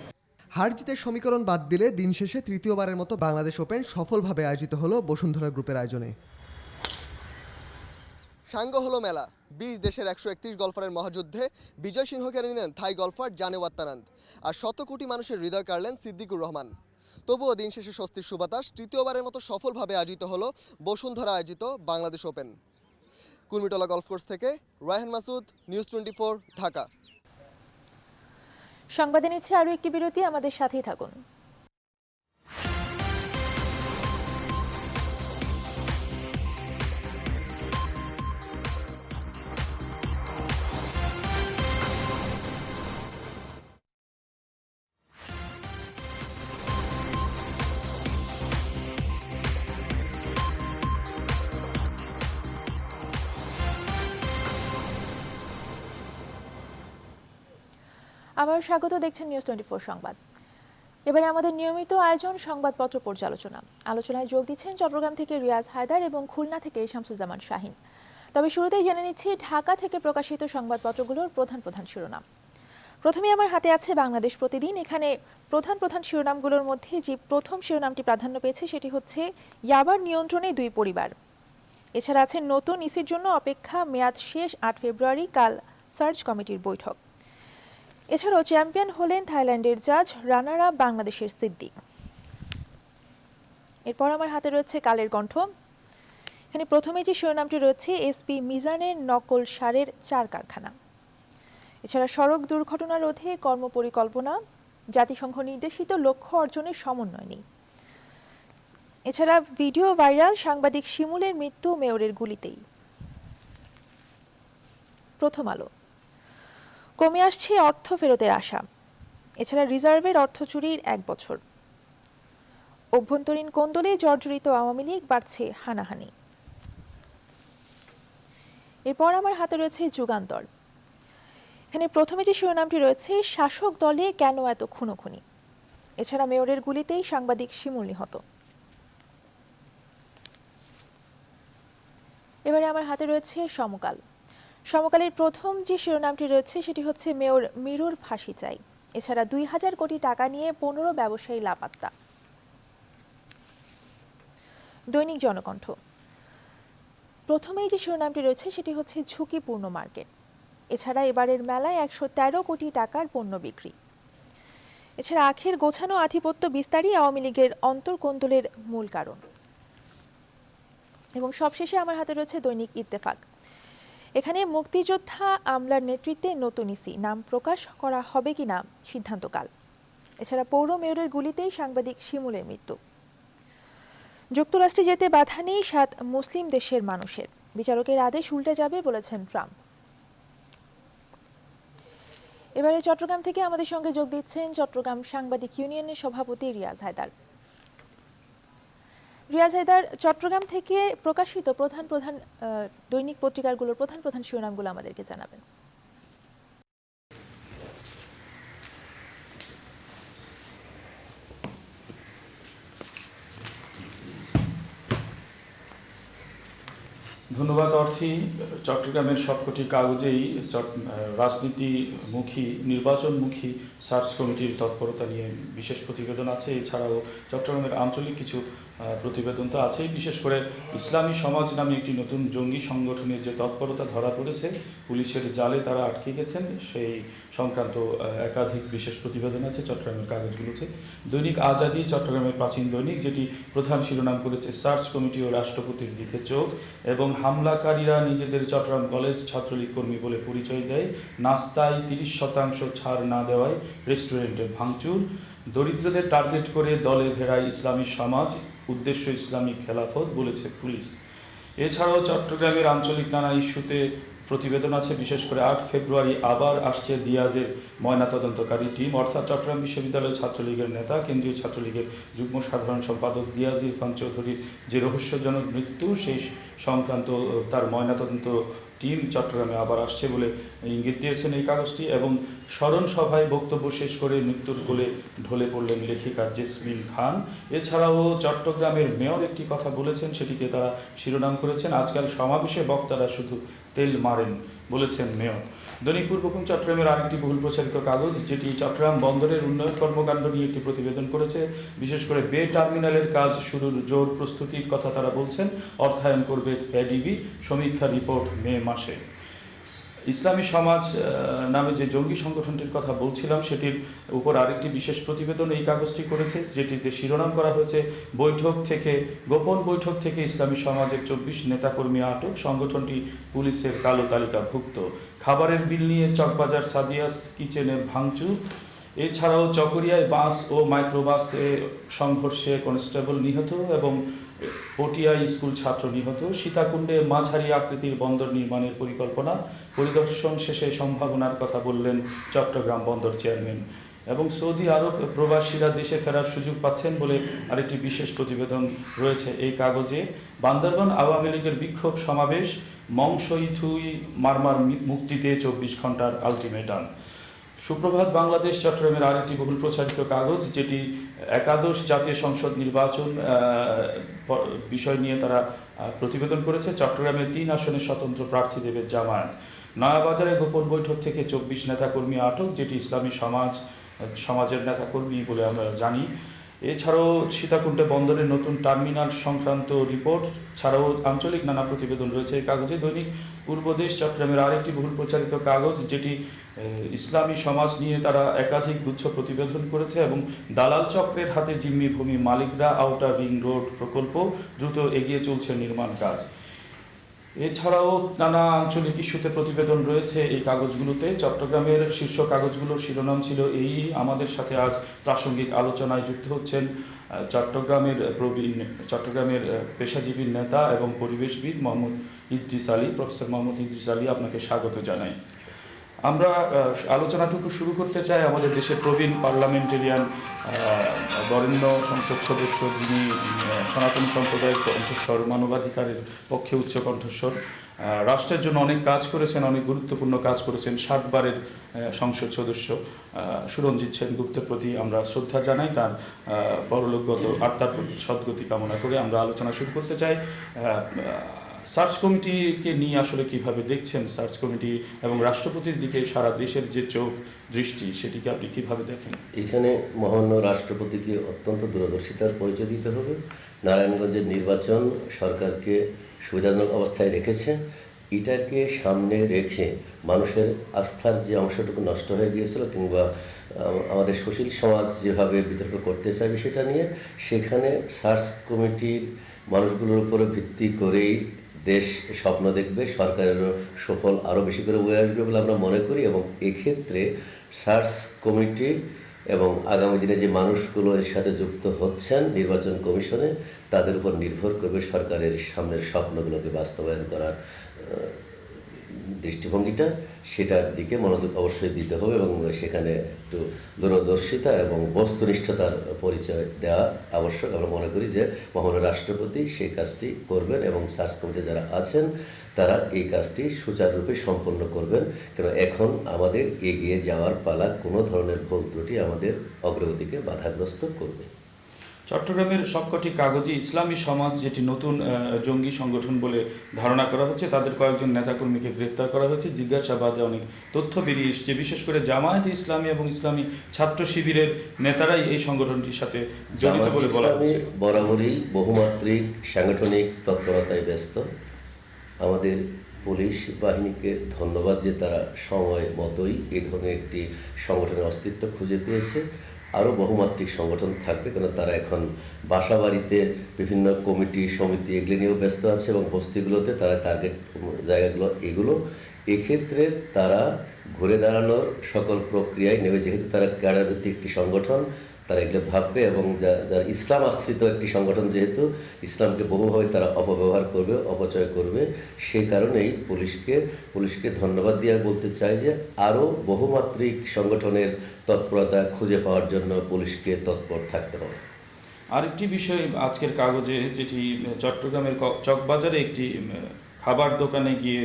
হার জিতের সমীকরণ বাদ দিলে দিন শেষে তৃতীয়বারের মতো বাংলাদেশ ওপেন সফলভাবে আয়োজিত হলো বসুন্ধরা গ্রুপের আয়োজনে। সাঙ্গ হলো মেলা। 20 দেশের 131 গলফারের মহাযুদ্ধে বিজয় সিংহ কেড়ে নিলেন থাই গলফার জানে ওয়াত্তানান্দ। আর 100 কোটি মানুষের হৃদয় কাড়লেন সিদ্দিকুর রহমান। তবুও দিন শেষে স্বস্তির সুবাতাস, তৃতীয়বারের মতো সফলভাবে আয়োজিত হলো বসুন্ধরা আয়োজিত Bangladesh open. Kurmitola golf course থেকে রায়হান মাসুদ, নিউজ 24, ঢাকা। সংবাদে নিচ্ছে আরও একটি বিরতি, আমাদের সাথেই থাকুন। আবার স্বাগত, দেখছেন নিউজ 24 সংবাদ। এবারে আমাদের নিয়মিত আয়োজন সংবাদপত্র পর্যালোচনা। আলোচনায় যোগ দিচ্ছেন চট্টগ্রাম থেকে রিয়াজ হায়দার এবং খুলনা থেকে শামসুজ্জামান শাহিন। তবে শুরুতেই জেনে নিচ্ছি ঢাকা থেকে প্রকাশিত সংবাদপত্রগুলোর প্রধান প্রধান শিরোনাম। প্রথমে আমার হাতে আছে বাংলাদেশ প্রতিদিন। এখানে প্রধান প্রধান শিরোনামগুলোর মধ্যে যে প্রথম শিরোনামটি প্রাধান্য পেয়েছে সেটি হচ্ছে ইয়াবার নিয়ন্ত্রণে 2 পরিবার। এছাড়া আছে নতুন ইসির জন্য অপেক্ষা, মেয়াদ শেষ 8 ফেব্রুয়ারি, কাল সার্চ কমিটির বৈঠক। এছাড়াও চ্যাম্পিয়ন হলেন থাইল্যান্ডের জাজ, রানার আপ বাংলাদেশের সিদ্দিক। এরপর আমার হাতে রয়েছে কালের কণ্ঠ। এখানে প্রথমে যে শিরোনামটি রয়েছে এসপি মিজানের নকল সারের 4 কারখানা। এছাড়া সড়ক দুর্ঘটনা রোধে কর্মপরিকল্পনা, জাতিসংঘ নির্দেশিত লক্ষ্য অর্জনের সমন্বয় নেই। এছাড়া ভিডিও ভাইরাল, সাংবাদিক শিমুলের মৃত্যু মেয়রের গুলিতেই। প্রথম আলো, কমে আসছে অর্থ ফেরতের আশা। এছাড়া রিজার্ভের অর্থ চুরির 1 বছর। অভ্যন্তরীণ কোন্দলে জর্জরিত আওয়ামী লীগ, বাড়ছে হানাহানি। এরপর আমার হাতে রয়েছে যুগান্তর। এখানে প্রথমে যে শিরোনামটি রয়েছে শাসক দলে কেন এত খুনোখুনি। এছাড়া মেয়রের গুলিতেই সাংবাদিক শিমুল নিহত। এবারে আমার হাতে রয়েছে সমকাল। সমকালের প্রথম যে শিরোনামটি রয়েছে সেটি হচ্ছে মেয়র মিরুর ফাঁসি চাই। এছাড়া 2000 কোটি টাকা নিয়ে 15 ব্যবসায়ী লাপাত্তা। দৈনিক জনকণ্ঠ, প্রথমেই যে শিরোনামটি রয়েছে সেটি হচ্ছে ঝুঁকিপূর্ণ মার্কেট। এছাড়া এবারের মেলায় 113 কোটি টাকার পণ্য বিক্রি। এছাড়া আখের গোছানো আধিপত্য বিস্তারই আওয়ামী লীগের অন্তর্কোন্দলের মূল কারণ। এবং সবশেষে আমার হাতে রয়েছে দৈনিক ইত্তেফাক। এখানে মুক্তিযোদ্ধা আমলার নেতৃত্বে নতুন ইসি, নাম প্রকাশ করা হবে কিনা সিদ্ধান্তকাল। এছাড়া পৌর মেয়রের গুলিতেই সাংবাদিক শিমুলের মৃত্যু। যুক্তরাষ্ট্রে যেতে বাধা নেই 7 মুসলিম দেশের মানুষের, বিচারকের আদেশ উল্টে যাবে বলেছেন ট্রাম্প। এবারে চট্টগ্রাম থেকে আমাদের সঙ্গে যোগ দিচ্ছেন চট্টগ্রাম সাংবাদিক ইউনিয়নের সভাপতি রিয়াজ হায়দার। রিয়াজ হায়দার, চট্টগ্রাম থেকে প্রকাশিত প্রধান দৈনিক পত্রিকাগুলোর প্রধান শিরোনামগুলো আমাদেরকে জানাবেন। ধন্যবাদ অর্থী। চট্টগ্রামের সবকটি কাগজেই রাজনীতিমুখী, নির্বাচনমুখী সার্চ কমিটির তৎপরতা নিয়ে বিশেষ প্রতিবেদন আছে। এছাড়াও চট্টগ্রামের আঞ্চলিক কিছু প্রতিবেদন তো আছেই। বিশেষ করে ইসলামী সমাজ নামে একটি নতুন জঙ্গি সংগঠনের যে তৎপরতা ধরা পড়েছে, পুলিশের জালে তারা আটকে গেছেন, সেই সংক্রান্ত একাধিক বিশেষ প্রতিবেদন আছে চট্টগ্রামের কাগজগুলোতে। দৈনিক আজাদী, চট্টগ্রামের প্রাচীন দৈনিক, যেটি প্রধান শিরোনাম করেছে সার্চ কমিটি ও রাষ্ট্রপতির দিকে চোখ, এবং হামলাকারীরা নিজেদের চট্টগ্রাম কলেজ ছাত্রলীগ কর্মী বলে পরিচয় দেয়, নাস্তায় 30% ছাড় না দেওয়ায় রেস্টুরেন্টে ভাঙচুর, দরিদ্রদের টার্গেট করে দলে ভেড়ায় ইসলামী সমাজ, উদ্দেশ্য ইসলামিক খেলাফত বলেছে পুলিশ। এছাড়াও চট্টগ্রামের আঞ্চলিক নানা ইস্যুতে প্রতিবেদন আছে। বিশেষ করে 8 ফেব্রুয়ারি আবার আসছে দিয়াদের ময়নাতদন্তকারী টিম, অর্থাৎ চট্টগ্রাম বিশ্ববিদ্যালয় ছাত্রলীগের নেতা, কেন্দ্রীয় ছাত্রলীগের যুগ্ম সাধারণ সম্পাদক দিয়াজ ইরফান চৌধুরীর যে রহস্যজনক মৃত্যু, সেই সংক্রান্ত তার ময়নাতদন্ত টিম চট্টগ্রামে আবার আসছে বলে ইঙ্গিত দিয়েছেন এই কাগজটি। এবং স্মরণ সভায় বক্তব্য শেষ করে মৃত্যুর কোলে ঢলে পড়লেন লেখিকা জেসমিন খান। এছাড়াও চট্টগ্রামের মেয়র একটি কথা বলেছেন, সেটিকে তারা শিরোনাম করেছেন, আজকাল সমাবেশে বক্তারা শুধু তেল মারেন বলেছেন মেয়র। দৈনিক পূর্ববঙ্গ চট্টগ্রামের আরেকটি বহুল প্রচারিত কাগজ, যেটি চট্টগ্রাম বন্দরের উন্নয়ন কর্মকাণ্ড নিয়ে একটি প্রতিবেদন করেছে। বিশেষ করে বে টার্মিনালের কাজ শুরুর জোর প্রস্তুতির কথা তারা বলছেন, অর্থায়ন করবে এডিবি, সমীক্ষা রিপোর্ট মে মাসে। ইসলামী সমাজ নামে যে জঙ্গি সংগঠনটির কথা বলছিলাম, সেটির উপর আরেকটি বিশেষ প্রতিবেদন এই কাগজটি করেছে, যেটিতে শিরোনাম করা হয়েছে গোপন বৈঠক থেকে ইসলামী সমাজের 24 নেতাকর্মী আটক, সংগঠনটি পুলিশের কালো তালিকাভুক্ত। খাবারের বিল নিয়ে চকবাজার সাদিয়াস কিচেনের ভাঙচুর। এছাড়াও চকরিয়ায় বাস ও মাইক্রোবাসে সংঘর্ষে কনস্টেবল নিহত এবং পটিয়ায় স্কুল ছাত্র নিহত। সীতাকুণ্ডে মাঝারি আকৃতির বন্দর নির্মাণের পরিকল্পনা, পরিদর্শন শেষে সম্ভাবনার কথা বললেন চট্টগ্রাম বন্দর চেয়ারম্যান। এবং সৌদি আরব প্রবাসীরা দেশে ফেরার সুযোগ পাচ্ছেন বলে আরেকটি বিশেষ প্রতিবেদন রয়েছে এই কাগজে। বান্দরবান আওয়ামী লীগের বিক্ষোভ সমাবেশ, মংসই থুই মারমার মুক্তিতে 24 ঘন্টার আলটিমেটাম। সুপ্রভাত বাংলাদেশ, চট্টগ্রামের আরেকটি বহুল প্রচারিত কাগজ, যেটি একাদশ জাতীয় সংসদ নির্বাচন বিষয় নিয়ে তারা প্রতিবেদন করেছে। চট্টগ্রামের 3 আসনে স্বতন্ত্র প্রার্থী দেবে জামায়াত। নয়াবাজারে গোপন বৈঠক থেকে 24 নেতাকর্মী আটক, যেটি ইসলামী সমাজের নেতাকর্মী বলে আমরা জানি। এছাড়াও সীতাকুণ্ডে বন্দরের নতুন টার্মিনাল সংক্রান্ত রিপোর্ট ছাড়াও আঞ্চলিক নানা প্রতিবেদন রয়েছে এই কাগজে। দৈনিক পূর্বদেশ, চট্টগ্রামের আরেকটি বহুল প্রচারিত কাগজ, যেটি ইসলামী সমাজ নিয়ে তারা একাধিক গুচ্ছ প্রতিবেদন করেছে এবং দালাল চক্রের হাতে জিম্মি ভূমি মালিকরা, আউটার রিং রোড প্রকল্প দ্রুত এগিয়ে চলছে নির্মাণ কাজ। এছাড়াও নানা আঞ্চলিক ইস্যুতে প্রতিবেদন রয়েছে এই কাগজগুলোতে। চট্টগ্রামের শীর্ষ কাগজগুলোর শিরোনাম ছিল এই। আমাদের সাথে আজ প্রাসঙ্গিক আলোচনায় যুক্ত হচ্ছেন চট্টগ্রামের পেশাজীবী নেতা এবং পরিবেশবিদ মোহাম্মদ ইদ্রিস আলী। প্রফেসর মোহাম্মদ ইদ্রিস আলী, আপনাকে স্বাগত জানাই। আমরা আলোচনাটুকু শুরু করতে চাই আমাদের দেশের প্রবীণ পার্লামেন্টেরিয়ান বরেণ্য সংসদ সদস্য, যিনি সনাতন সম্প্রদায়ের কণ্ঠস্বর, মানবাধিকারের পক্ষে উচ্চ কণ্ঠস্বর, রাষ্ট্রের জন্য অনেক কাজ করেছেন, অনেক গুরুত্বপূর্ণ কাজ করেছেন, 7 বারের সংসদ সদস্য সুরঞ্জিত সেনগুপ্তের প্রতি আমরা শ্রদ্ধা জানাই। তার পরলোকগত আত্মার প্রতি সদ্গতি কামনা করে আমরা আলোচনা শুরু করতে চাই। সার্চ কমিটিকে নিয়ে আসলে কিভাবে দেখছেন? সার্চ কমিটি এবং রাষ্ট্রপতির দিকে সারা দেশের যে চোখ দৃষ্টি, সেটিকে আপনি কিভাবে দেখেন? এখানে মহামান্য রাষ্ট্রপতিকে অত্যন্ত দূরদর্শিতার পরিচয় দিতে হবে। নারায়ণগঞ্জের নির্বাচন সরকারকে সুবিধাজনক অবস্থায় রেখেছে। এটাকে সামনে রেখে মানুষের আস্থার যে অংশটুকু নষ্ট হয়ে গিয়েছিল, কিংবা আমাদের সুশীল সমাজ যেভাবে বিতর্ক করতে চাইবে সেটা নিয়ে, সেখানে সার্চ কমিটির মানুষগুলোর উপরে ভিত্তি করেই দেশ স্বপ্ন দেখবে, সরকারেরও সুফল আরও বেশি করে বয়ে আসবে বলে আমরা মনে করি। এবং এক্ষেত্রে সার্চ কমিটি এবং আগামী দিনে যে মানুষগুলো এর সাথে যুক্ত হচ্ছেন নির্বাচন কমিশনে, তাদের উপর নির্ভর করবে সরকারের সামনের স্বপ্নগুলোকে বাস্তবায়ন করার দৃষ্টিভঙ্গিটা। সেটার দিকে মনোযোগ অবশ্যই দিতে হবে এবং সেখানে একটু দূরদর্শিতা এবং বস্তুনিষ্ঠতার পরিচয় দেওয়া আবশ্যক। আমরা মনে করি যে মহামান্য রাষ্ট্রপতি সেই কাজটি করবেন এবং সার্চ কমিটি যারা আছেন তারা এই কাজটি সুচারুরূপে সম্পন্ন করবেন। কেন এখন আমাদের এগিয়ে যাওয়ার পালা, কোনো ধরনের ভুল ত্রুটি আমাদের অগ্রগতিকে বাধাগ্রস্ত করবে। চট্টগ্রামের সবকটি কাগজে ইসলামী সমাজ, যেটি নতুন জঙ্গি সংগঠন বলে ধারণা করা হচ্ছে, তাদের কয়েকজন নেতাকর্মীকে গ্রেফতার করা হয়েছে। জিজ্ঞাসাবাদে অনেক তথ্য বেরিয়ে এসছে, বিশেষ করে জামায়াতে ইসলামী এবং ইসলামী ছাত্র শিবিরের নেতারাই এই সংগঠনটির সাথে জড়িত বলে বলা হচ্ছে। বরাবরই বহুমাত্রিক সাংগঠনিক তৎপরতায় ব্যস্ত। আমাদের পুলিশ বাহিনীকে ধন্যবাদ যে তারা সময় মতোই এই ধরনের একটি সংগঠনের অস্তিত্ব খুঁজে পেয়েছে। আরও বহুমাত্রিক সংগঠন থাকবে, কারণ তারা এখন বাসা বাড়িতে বিভিন্ন কমিটি সমিতি এগুলো নিয়েও ব্যস্ত আছে এবং বস্তিগুলোতে তারা টার্গেট জায়গাগুলো এগুলো। এক্ষেত্রে তারা ঘুরে দাঁড়ানোর সকল প্রক্রিয়ায় নেবে, যেহেতু তারা ক্যাডারভিত্তিক একটি সংগঠন, তারা এগুলো ভাববে এবং যারা ইসলাম আশ্রিত একটি সংগঠন, যেহেতু ইসলামকে বহুভাবে তারা অপব্যবহার করবে, অপচয় করবে। সেই কারণেই পুলিশকে ধন্যবাদ দিয়ে বলতে চাই যে আরও বহুমাত্রিক সংগঠনের তৎপরতা খুঁজে পাওয়ার জন্য পুলিশকে তৎপর থাকতে হবে। আরেকটি বিষয় আজকের কাগজে, যেটি চট্টগ্রামের চকবাজারে একটি খাবার দোকানে গিয়ে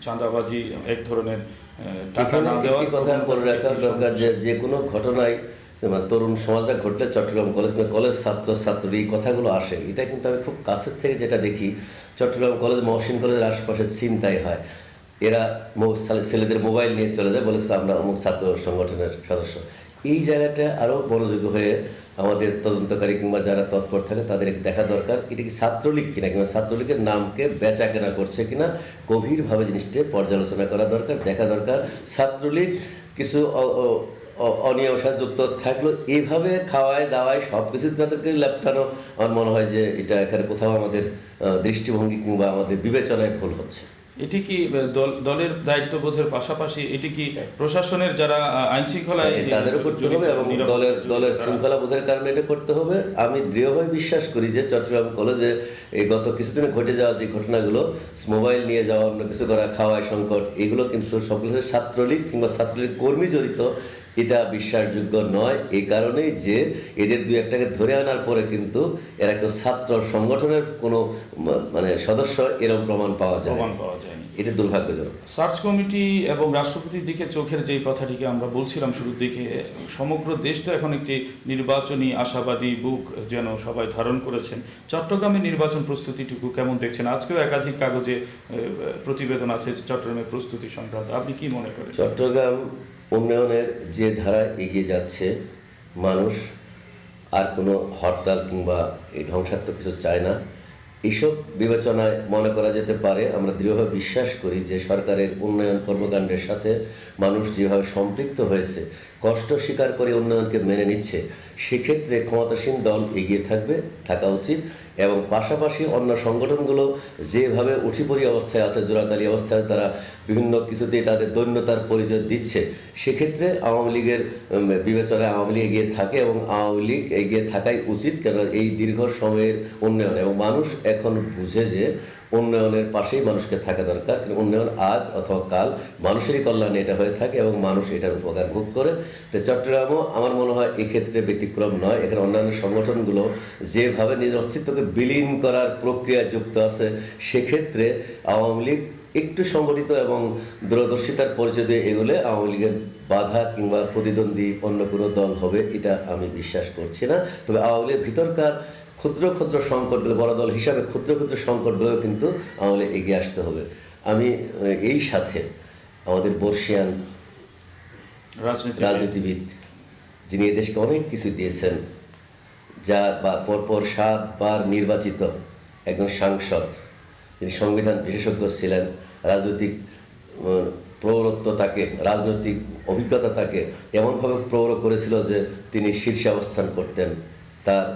চাঁদাবাজি, এক ধরনের টাকা না দেওয়া। একটি কথা বলে রাখার দরকার যে কোনো ঘটনায় তরুণ সমাজটা ঘটলে চট্টগ্রাম কলেজ ছাত্রী এই কথাগুলো আসে। এটা কিন্তু আমি খুব কাছের থেকে যেটা দেখি, চট্টগ্রাম কলেজ, মহসিন কলেজের আশপাশে ছিনতাই হয়। এরা ছেলেদের মোবাইল নিয়ে চলে যায়, বলেছে আমরা অমুক ছাত্র সংগঠনের সদস্য। এই জায়গাটা আরও মনোযোগী হয়ে আমাদের তদন্তকারী কিংবা যারা তৎপর থাকে তাদের দেখা দরকার, এটা কি ছাত্রলীগ কিনা, কিংবা ছাত্রলীগের নামকে বেচা কেনা করছে কিনা, গভীরভাবে জিনিসটা পর্যালোচনা করা দরকার, দেখা দরকার। ছাত্রলীগ কিছু অনিয়ম সাথে যুক্ত থাকলো, এইভাবে খাওয়ায় দাওয়ায় সব কিছু তাদেরকে লেপটানো, আমার মনে হয় যে এটা এখানে কোথাও আমাদের দৃষ্টিভঙ্গি কিংবা আমাদের বিবেচনায় ভুল হচ্ছে। এটি কি দলের দায়িত্ববোধের পাশাপাশি এটি কি প্রশাসনের যারা আইন শৃঙ্খলায়, তাদেরও করতে হবে এবং দলের শৃঙ্খলা বোধের কারণে এটা করতে হবে। আমি দৃঢ়ভাবে বিশ্বাস করি যে চট্টগ্রাম কলেজে এই গত কিছুদিনে ঘটে যাওয়া যে ঘটনাগুলো, মোবাইল নিয়ে যাওয়া, অন্য কিছু করা, খাওয়ায় সংকট, এগুলো কিন্তু সবগুলো ছাত্রলীগ কিংবা ছাত্রলীগ কর্মী জড়িত, এটা বিশ্বাসযোগ্য নয়। এই কারণেই যে এদের দুই একটাকে ধরে আনার পরে কিন্তু এরা কেউ ছাত্র সংগঠনের কোনো সদস্য এরকম প্রমাণ পাওয়া যায়নি। এটা দুর্ভাগ্যজনক। সার্চ কমিটি এবং রাষ্ট্রপতির দিকে চোখের যেই কথাটিকে আমরা বলছিলাম শুরুর দিকে, সমগ্র দেশ তো এখন একটি নির্বাচনী আশাবাদী বুক যেন সবাই ধারণ করেছেন। চট্টগ্রামের নির্বাচন প্রস্তুতিটুকু কেমন দেখছেন? আজকেও একাধিক কাগজে প্রতিবেদন আছে চট্টগ্রামের প্রস্তুতি সংক্রান্ত, আপনি কি মনে করেন? চট্টগ্রাম উন্নয়নের যে ধারায় এগিয়ে যাচ্ছে, মানুষ আর কোনো হরতাল কিংবা এই ধ্বংসাত্মক কিছু চায় না। এইসব বিবেচনায় মনে করা যেতে পারে, আমরা দৃঢ়ভাবে বিশ্বাস করি যে সরকারের উন্নয়ন কর্মকাণ্ডের সাথে মানুষ যেভাবে সম্পৃক্ত হয়েছে, কষ্ট স্বীকার করে উন্নয়নকে মেনে নিচ্ছে, সেক্ষেত্রে ক্ষমতাসীন দল এগিয়ে থাকা উচিত এবং পাশাপাশি অন্য সংগঠনগুলো যেভাবে উঠিপড়ি অবস্থায় আছে, জোড়াতালি অবস্থায় আছে, তারা বিভিন্ন কিছুতেই তাদের দৈন্যতার পরিচয় দিচ্ছে, সেক্ষেত্রে আওয়ামী লীগের বিবেচনায় আওয়ামী লীগ এগিয়ে থাকে এবং আওয়ামী লীগ এগিয়ে থাকাই উচিত। কেন এই দীর্ঘ সময়ের উন্নয়ন এবং মানুষ এখন বুঝে যে উন্নয়নের পাশেই মানুষকে থাকা দরকার। কিন্তু উন্নয়ন আজ অথবা কাল মানুষেরই কল্যাণে এটা হয়ে থাকে এবং মানুষ এটার উপকার ভোগ করে। তো চট্টগ্রামও আমার মনে হয় এক্ষেত্রে ব্যতিক্রম নয়। এখানে অন্যান্য সংগঠনগুলো যেভাবে নিজের অস্তিত্বকে বিলীন করার প্রক্রিয়ায় যুক্ত আছে, সেক্ষেত্রে আওয়ামী লীগ একটু সংগঠিত এবং দূরদর্শিতার পরিচয় দিয়ে এগুলো আওয়ামী লীগের বাধা কিংবা প্রতিদ্বন্দ্বী অন্য কোনো দল হবে এটা আমি বিশ্বাস করছি না। তবে আওয়ামী লীগের ভিতরকার ক্ষুদ্র ক্ষুদ্র সংকটগুলো, বড় দল হিসাবে ক্ষুদ্র ক্ষুদ্র সংকটগুলো কিন্তু আমাদের এগিয়ে আসতে হবে। আমি এই সাথে আমাদের বর্ষিয়ান রাজনীতিবিদ, যিনি এদেশকে অনেক কিছু দিয়েছেন, যা বা পরপর 7 বার নির্বাচিত একজন সাংসদ, যিনি সংবিধান বিশেষজ্ঞ ছিলেন, রাজনৈতিক প্রৌঢ়ত্ব তাকে, রাজনৈতিক অভিজ্ঞতা তাকে এমনভাবে প্রৌঢ় করেছিল যে তিনি শীর্ষে অবস্থান করতেন, তার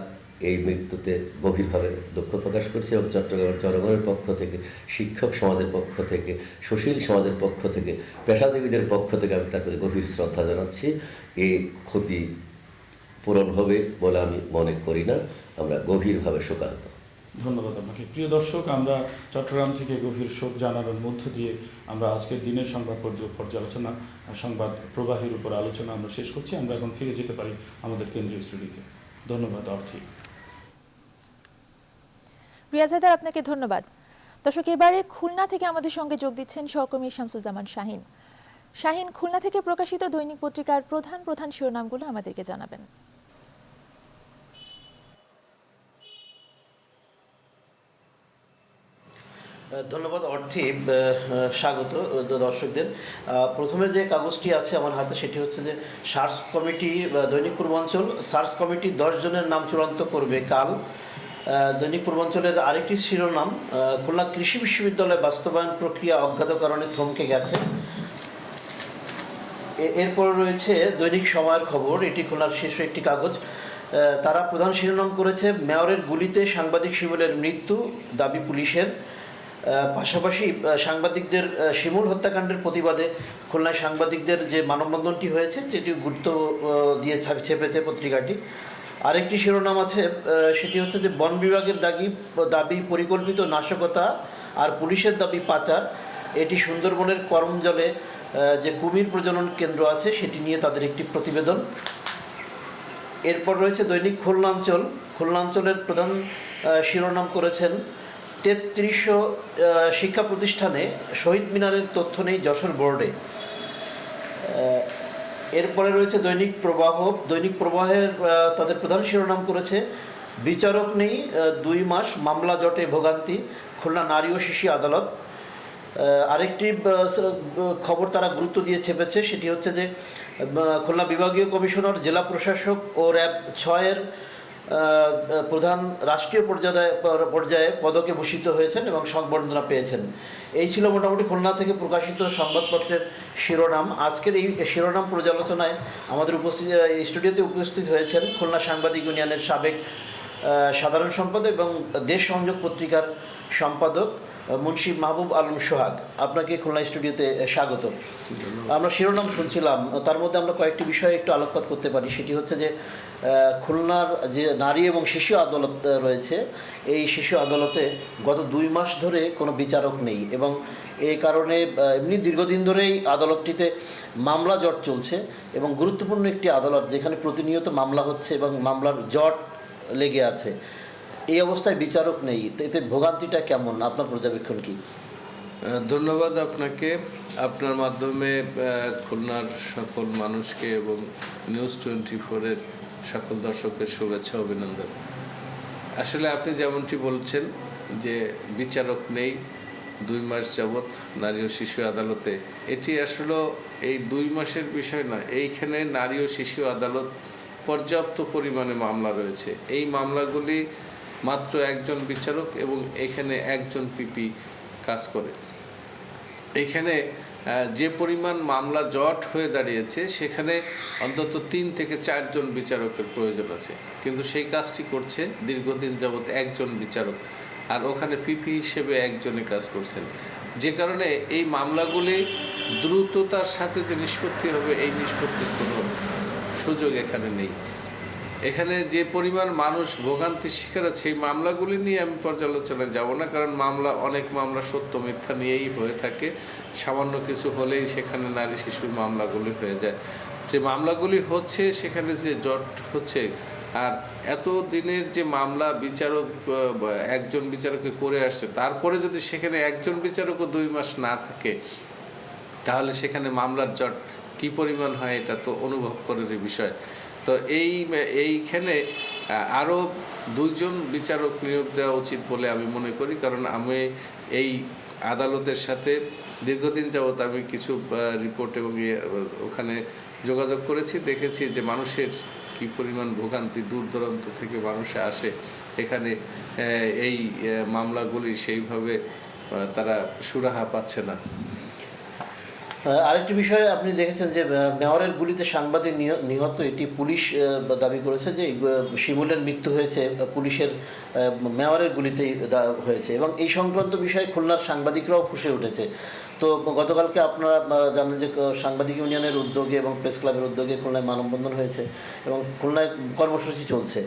এই মৃত্যুতে গভীরভাবে দুঃখ প্রকাশ করছি এবং চট্টগ্রামের জনগণের পক্ষ থেকে, শিক্ষক সমাজের পক্ষ থেকে, সুশীল সমাজের পক্ষ থেকে, পেশাজীবীদের পক্ষ থেকে আমি তার প্রতি গভীর শ্রদ্ধা জানাচ্ছি। এই ক্ষতি পূরণ হবে বলে আমি মনে করি না, আমরা গভীরভাবে শোকাহত। ধন্যবাদ আপনাকে। প্রিয় দর্শক, আমরা চট্টগ্রাম থেকে গভীর শোক জানানোর মধ্য দিয়ে আমরা আজকের দিনের সংবাদ পর্যালোচনা, সংবাদ প্রবাহের উপর আলোচনা আমরা শেষ করছি। আমরা এখন ফিরে যেতে পারি আমাদের কেন্দ্রীয় স্টুডিওতে। ধন্যবাদ অর্থী। রিয়াজ হায়দার, আপনাকে ধন্যবাদ। দর্শক, এবারে খুলনা থেকে আমাদের সঙ্গে যোগ দিচ্ছেন সহকর্মী শামসুজ্জামান শাহিন। শাহিন, খুলনা থেকে প্রকাশিত দৈনিক পত্রিকার প্রধান প্রধান শিরোনামগুলো আমাদেরকে জানাবেন। ধন্যবাদ অর্থী, স্বাগত দর্শকদের। প্রথমে যে কাগজটি আছে আমার হাতে সেটি হচ্ছে যে সার্চ কমিটি, দৈনিক পূর্বাঞ্চল সার্চ কমিটি 10 জনের নাম চূড়ান্ত করবে কাল। দৈনিক পূর্বাঞ্চলের আরেকটি শিরোনাম, খুলনা কৃষি বিশ্ববিদ্যালয় বাস্তবায়ন প্রক্রিয়া অজ্ঞাত কারণে থমকে গেছে। এরপর রয়েছে দৈনিক সময়ের খবর, এটি খুলনার শীর্ষ একটি কাগজ। তারা প্রধান শিরোনাম করেছে মেয়রের গুলিতে সাংবাদিক শিমুলের মৃত্যু, দাবি পুলিশের। পাশাপাশি সাংবাদিকদের শিমুল হত্যাকাণ্ডের প্রতিবাদে খুলনায় সাংবাদিকদের যে মানববন্ধনটি হয়েছে সেটি গুরুত্ব দিয়ে ছেপেছে পত্রিকাটি। আরেকটি শিরোনাম আছে, সেটি হচ্ছে যে বন বিভাগের দাবি পরিকল্পিত নাশকতা আর পুলিশের দাবি পাচার। এটি সুন্দরবনের করমজলে যে কুমির প্রজনন কেন্দ্র আছে সেটি নিয়ে তাদের একটি প্রতিবেদন। এরপর রয়েছে দৈনিক খুলনাঞ্চল। খুলনাঞ্চলের প্রধান শিরোনাম করেছেন 3300 শিক্ষা প্রতিষ্ঠানে শহীদ মিনারের তথ্য নেই যশোর বোর্ডে। এরপরে রয়েছে দৈনিক প্রবাহ। দৈনিক প্রবাহের তাদের প্রধান শিরোনাম করেছে বিচারক নেই 2 মাস, মামলা জটে ভোগান্তি, খুলনা নারী ও শিশু আদালত। আরেকটি খবর তারা গুরুত্ব দিয়ে ছেপেছে, সেটি হচ্ছে যে খুলনা বিভাগীয় কমিশনার, জেলা প্রশাসক ও র্যাব 6-এর প্রধান রাষ্ট্রীয় পর্যায়ে পদকে ভূষিত হয়েছেন এবং সংবর্ধনা পেয়েছেন। এই ছিল মোটামুটি খুলনা থেকে প্রকাশিত সংবাদপত্রের শিরোনাম। আজকের এই শিরোনাম পর্যালোচনায় আমাদের স্টুডিওতে উপস্থিত হয়েছেন খুলনা সাংবাদিক ইউনিয়নের সাবেক সাধারণ সম্পাদক এবং দেশ সংযোগ পত্রিকার সম্পাদক মুন্সি মাহবুব আলম সোহাগ। আপনাকে খুলনা স্টুডিওতে স্বাগত। আমরা শিরোনাম শুনছিলাম, তার মধ্যে আমরা কয়েকটি বিষয়ে একটু আলোকপাত করতে পারি। সেটি হচ্ছে যে খুলনার যে নারী এবং শিশু আদালত রয়েছে, এই শিশু আদালতে গত 2 মাস ধরে কোনো বিচারক নেই এবং এই কারণে এমনি দীর্ঘদিন ধরেই আদালতটিতে মামলা জট চলছে এবং গুরুত্বপূর্ণ একটি আদালত যেখানে প্রতিনিয়ত মামলা হচ্ছে এবং মামলার জট লেগে আছে। এই অবস্থায় বিচারক নেই, তো এতে ভোগান্তিটা কেমন, আপনার পর্যবেক্ষণ কি? ধন্যবাদ আপনাকে। আপনার মাধ্যমে খুলনার সকল মানুষকে এবং নিউজ 24-এর সকল দর্শকের শুভেচ্ছা, অভিনন্দন। আসলে আপনি যেমনটি বলছেন যে বিচারক নেই 2 মাস যাবৎ নারী ও শিশু আদালতে, এটি আসলে এই 2 মাসের বিষয় নয়। এইখানে নারী ও শিশু আদালত পর্যাপ্ত পরিমাণে মামলা রয়েছে। এই মামলাগুলি মাত্র একজন বিচারক এবং এখানে একজন পিপি কাজ করে। এখানে যে পরিমাণ মামলা জট হয়ে দাঁড়িয়েছে সেখানে অন্তত 3 থেকে 4 জন বিচারকের প্রয়োজন আছে, কিন্তু সেই কাজটি করছে দীর্ঘদিন যাবৎ একজন বিচারক, আর ওখানে পিপি হিসেবে একজনই কাজ করছেন, যে কারণে এই মামলাগুলি দ্রুততার সাথে যে নিষ্পত্তি হবে এই নিষ্পত্তির কোনো সুযোগ এখানে নেই। এখানে যে পরিমাণ মানুষ ভোগান্তির শিকার আছে এই মামলাগুলি নিয়ে আমি পর্যালোচনায় যাব না, কারণ অনেক মামলা সত্য মিথ্যা নিয়েই হয়ে থাকে, সামান্য কিছু হলেই সেখানে নারী শিশুর মামলাগুলি হয়ে যায়। যে মামলাগুলি হচ্ছে সেখানে যে জট হচ্ছে, আর এত দিনের যে মামলা বিচারক একজন বিচারকে করে আসছে, তারপরে যদি সেখানে একজন বিচারকও 2 মাস না থাকে তাহলে সেখানে মামলার জট কি পরিমাণ হয় এটা তো অনুভব করার বিষয়। তো এইখানে আরও 2 জন বিচারক নিয়োগ দেওয়া উচিত বলে আমি মনে করি, কারণ আমি এই আদালতের সাথে দীর্ঘদিন যাবৎ আমি কিছু রিপোর্ট এবং ওখানে যোগাযোগ করেছি, দেখেছি যে মানুষের কি পরিমাণ ভোগান্তি, দূর দূরান্ত থেকে মানুষ আসে এখানে, এই মামলাগুলি সেইভাবে তারা সুরাহা পাচ্ছে না। আরেকটি বিষয় আপনি দেখেছেন যে মেয়রের গুলিতে সাংবাদিক নিহত, এটি পুলিশ দাবি করেছে যে শিমুলের মৃত্যু হয়েছে পুলিশের মেয়রের গুলিতেই হয়েছে, এবং এই সংক্রান্ত বিষয়ে খুলনার সাংবাদিকরাও ফুঁসে উঠেছে। তো গতকালকে আপনারা জানেন যে সাংবাদিক ইউনিয়নের উদ্যোগে এবং প্রেস ক্লাবের উদ্যোগে খুলনায় মানববন্ধন হয়েছে এবং খুলনায় কর্মসূচি চলছে।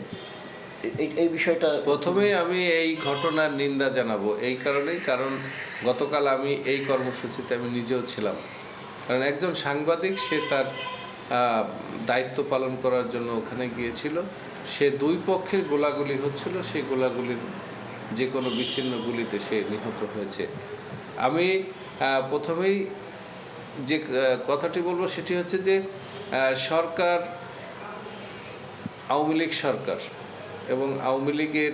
এই বিষয়টা প্রথমেই আমি এই ঘটনার নিন্দা জানাবো এই কারণেই, কারণ গতকাল আমি এই কর্মসূচিতে আমি নিজেও ছিলাম, কারণ একজন সাংবাদিক সে তার দায়িত্ব পালন করার জন্য ওখানে গিয়েছিল, সে 2 পক্ষের গোলাগুলি হচ্ছিল, সেই গোলাগুলির যে কোনো বিচ্ছিন্ন গুলিতে সে নিহত হয়েছে। আমি প্রথমেই যে কথাটি বলবো সেটি হচ্ছে যে সরকার, আওয়ামী লীগ সরকার এবং আওয়ামী লীগের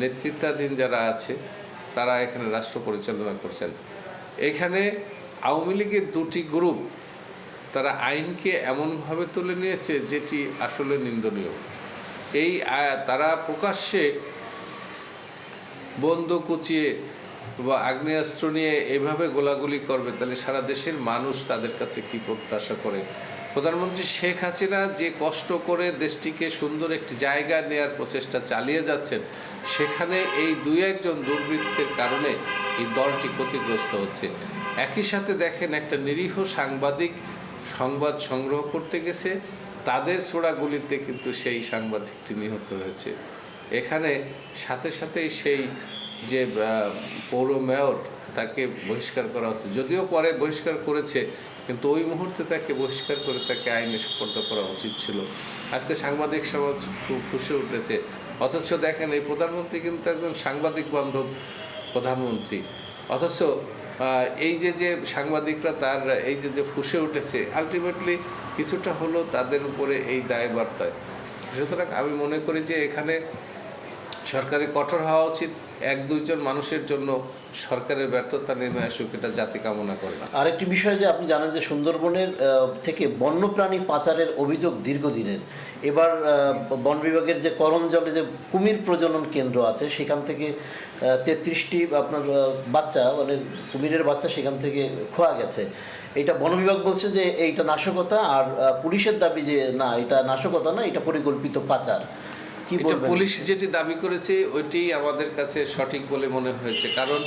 নেতৃত্বাধীন যারা আছে তারা এখানে রাষ্ট্র পরিচালনা করছেন। এখানে আওয়ামী লীগের 2টি গ্রুপ তারা আইনকে এমনভাবে তুলে নিয়েছে যেটি আসলে নিন্দনীয়। তারা প্রকাশ্যে বন্দুক কুচিয়ে বা আগ্নেয়াস্ত্র নিয়ে এভাবে গোলাগুলি করবে, তাহলে সারা দেশের মানুষ তাদের কাছে কি প্রত্যাশা করে? প্রধানমন্ত্রী শেখ হাসিনা যে কষ্ট করে দেশটিকে সুন্দর একটি জায়গা নেয়ার প্রচেষ্টা চালিয়ে যাচ্ছেন, সেখানে এই 2-1 জন দুর্বৃত্তের কারণে এই দলটি ক্ষতিগ্রস্ত হচ্ছে। একই সাথে দেখেন একটা নিরীহ সাংবাদিক সংবাদ সংগ্রহ করতে গেছে, তাদের ছোড়া গুলিতে কিন্তু সেই সাংবাদিকটি নিহত হয়েছে। এখানে সাথে সাথেই সেই যে পৌর মেয়র তাকে বহিষ্কার করা হচ্ছে, যদিও পরে বহিষ্কার করেছে, কিন্তু ওই মুহূর্তে তাকে বহিষ্কার করে তাকে আইনে সুপর্দ করা উচিত ছিল। আজকে সাংবাদিক সমাজ খুব ফুঁসে উঠেছে, অথচ দেখেন এই প্রধানমন্ত্রী কিন্তু একজন সাংবাদিক বান্ধব প্রধানমন্ত্রী, অথচ এই যে সাংবাদিকরা তার এই যে ফুঁসে উঠেছে, আলটিমেটলি কিছুটা হলো তাদের উপরে এই দায়বার্তায়। সুতরাং আমি মনে করি যে এখানে সরকারের কঠোর হওয়া উচিত। 1-2 জন মানুষের জন্য সরকারের ব্যর্থতা নেমে আসুক, এটা জাতি কামনা করে না। আরেকটি বিষয় যে আপনি জানেন যে সুন্দরবনের থেকে বন্যপ্রাণী পাচারের অভিযোগ দীর্ঘদিনের। এবার বন বিভাগের যে করমজলে যে কুমির প্রজনন কেন্দ্র আছে সেখান থেকে 33টি আপনার বাচ্চা, মানে কুমিরের বাচ্চা সেখান থেকে খোয়া গেছে। এটা বন বিভাগ বলছে যে এইটা নাশকতা, আর পুলিশের দাবি যে না, এটা নাশকতা না, এটা পরিকল্পিত পাচার। এটা পুলিশ যেটি দাবি করেছে ওইটি আমাদের কাছে সঠিক বলে মনে হয়েছে, কারণ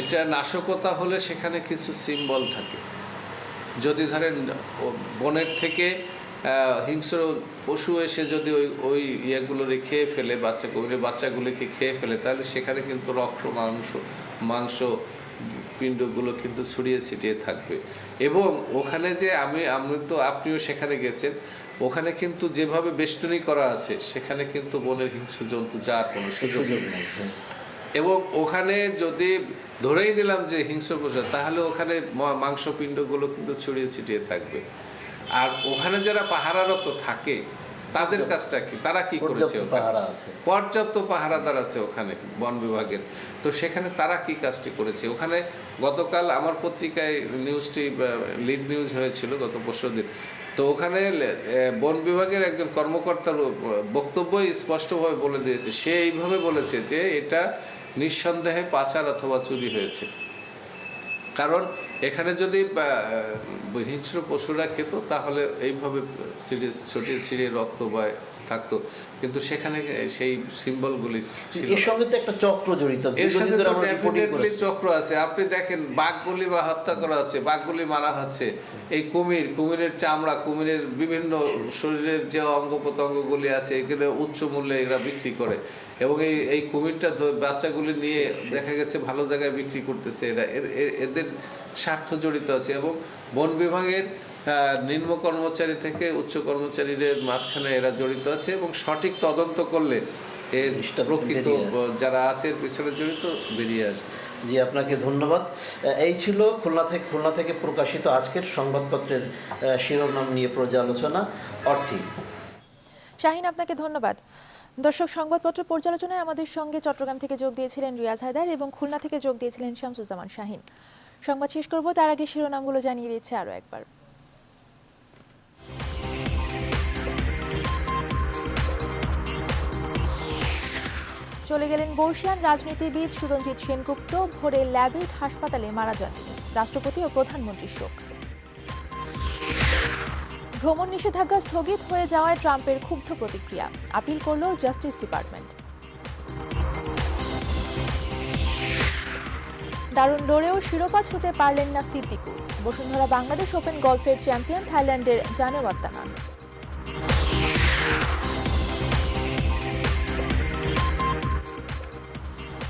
এটা নাশকতা হলে সেখানে কিছু সিম্বল থাকে। যদি ধরেন বনের থেকে হিংস্র পশু এসে যদি ওই ইয়েগুলোরে খেয়ে ফেলে, বাচ্চাগুলিকে খেয়ে ফেলে, তাহলে সেখানে কিন্তু রক্ত মাংস পিণ্ডগুলো কিন্তু ছড়িয়ে ছিটিয়ে থাকবে। এবং ওখানে যে আপনিও সেখানে গেছেন, ওখানে কিন্তু যেভাবে বেষ্টনী করা আছে সেখানে কিন্তু বনের হিংস্র জন্তু যার কোনো সুযোগ নেই। এবং ওখানে যদি ধরেই দিলাম যে হিংস্র পশু, তাহলে ওখানে মাংসপিণ্ডগুলো কিন্তু ছড়িয়ে ছিটিয়ে থাকবে। আর ওখানে যারা পাহারারত থাকে তাদের কাজটা কি, তারা কি করেছে? পর্যাপ্ত পাহারাদার আছে ওখানে বন বিভাগের, তো সেখানে তারা কি কাজটি করেছে? ওখানে গতকাল আমার পত্রিকায় নিউজটি লিড নিউজ হয়েছিল গত পরশুদিন, তো ওখানে বন বিভাগের একজন কর্মকর্তার বক্তব্যই স্পষ্টভাবে বলে দিয়েছে, সে এইভাবে বলেছে যে এটা নিঃসন্দেহে পাচার অথবা চুরি হয়েছে। কারণ এখানে যদি হিংস্র পশুরা খেত তাহলে এইভাবে ছিঁড়ে রক্ত বা থাকতো, কিন্তু সেখানে সেই সিম্বলগুলি ছিল। এর সঙ্গে তো একটা চক্র জড়িত, এর সাথে তো ডেফিনেটলি চক্র আছে। আপনি দেখেন বাঘগুলি বা হত্যা করা হচ্ছে, বাঘগুলি মারা হচ্ছে, এই কুমিরের চামড়া, কুমিরের বিভিন্ন শরীরের যে অঙ্গ প্রত্যঙ্গগুলি আছে এগুলো উচ্চ মূল্যে এরা বিক্রি করে, এবং এই কুমিরটা বাচ্চাগুলি নিয়ে দেখা গেছে ভালো জায়গায় বিক্রি করতেছে। এরা এদের স্বার্থ জড়িত আছে, এবং বন বিভাগের নিম্ন কর্মচারী থেকে উচ্চ কর্মচারীদের মাঝখানে এরা জড়িত আছে, এবং সঠিক তদন্ত করলে এর প্রকৃত যারা আছে এর পিছনে জড়িত বেরিয়ে আসবে। জি, আপনাকে ধন্যবাদ। এই ছিল খুলনা থেকে প্রকাশিত আজকের সংবাদপত্রের শিরোনাম নিয়ে পর্যালোচনা। অর্থী শাহিন, আপনাকে ধন্যবাদ। দর্শক, সংবাদপত্র পর্যালোচনায় আমাদের সঙ্গে চট্টগ্রাম থেকে যোগ দিয়েছিলেন রিয়াজ হায়দার এবং খুলনা থেকে যোগ দিয়েছিলেন শামসুজ্জামান শাহিন। সংবাদ শেষ করব, তার আগে শিরোনামগুলো জানিয়ে দিচ্ছে আরও একবার। চলে গেলেন বর্ষিয়ান রাজনীতিবিদ সুরঞ্জিত সেনগুপ্ত। ভোরে ল্যাবেট হাসপাতালে মারা যান তিনি। রাষ্ট্রপতি ও প্রধানমন্ত্রীর শোক। ভ্রমণ নিষেধাজ্ঞা স্থগিত হয়ে যাওয়ায় ট্রাম্পের ক্ষুব্ধ প্রতিক্রিয়া। আপিল করল জাস্টিস ডিপার্টমেন্ট। দারুণ লড়েও শিরোপা ছুঁতে পারলেন না সিদ্দিকুর। বসুন্ধরা বাংলাদেশ ওপেন গলফের চ্যাম্পিয়ন থাইল্যান্ডের জানেওয়াত তানান্দ।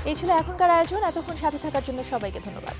এই ছিল এখনকার আয়োজন। এতক্ষণ সাথে থাকার জন্য সবাইকে ধন্যবাদ।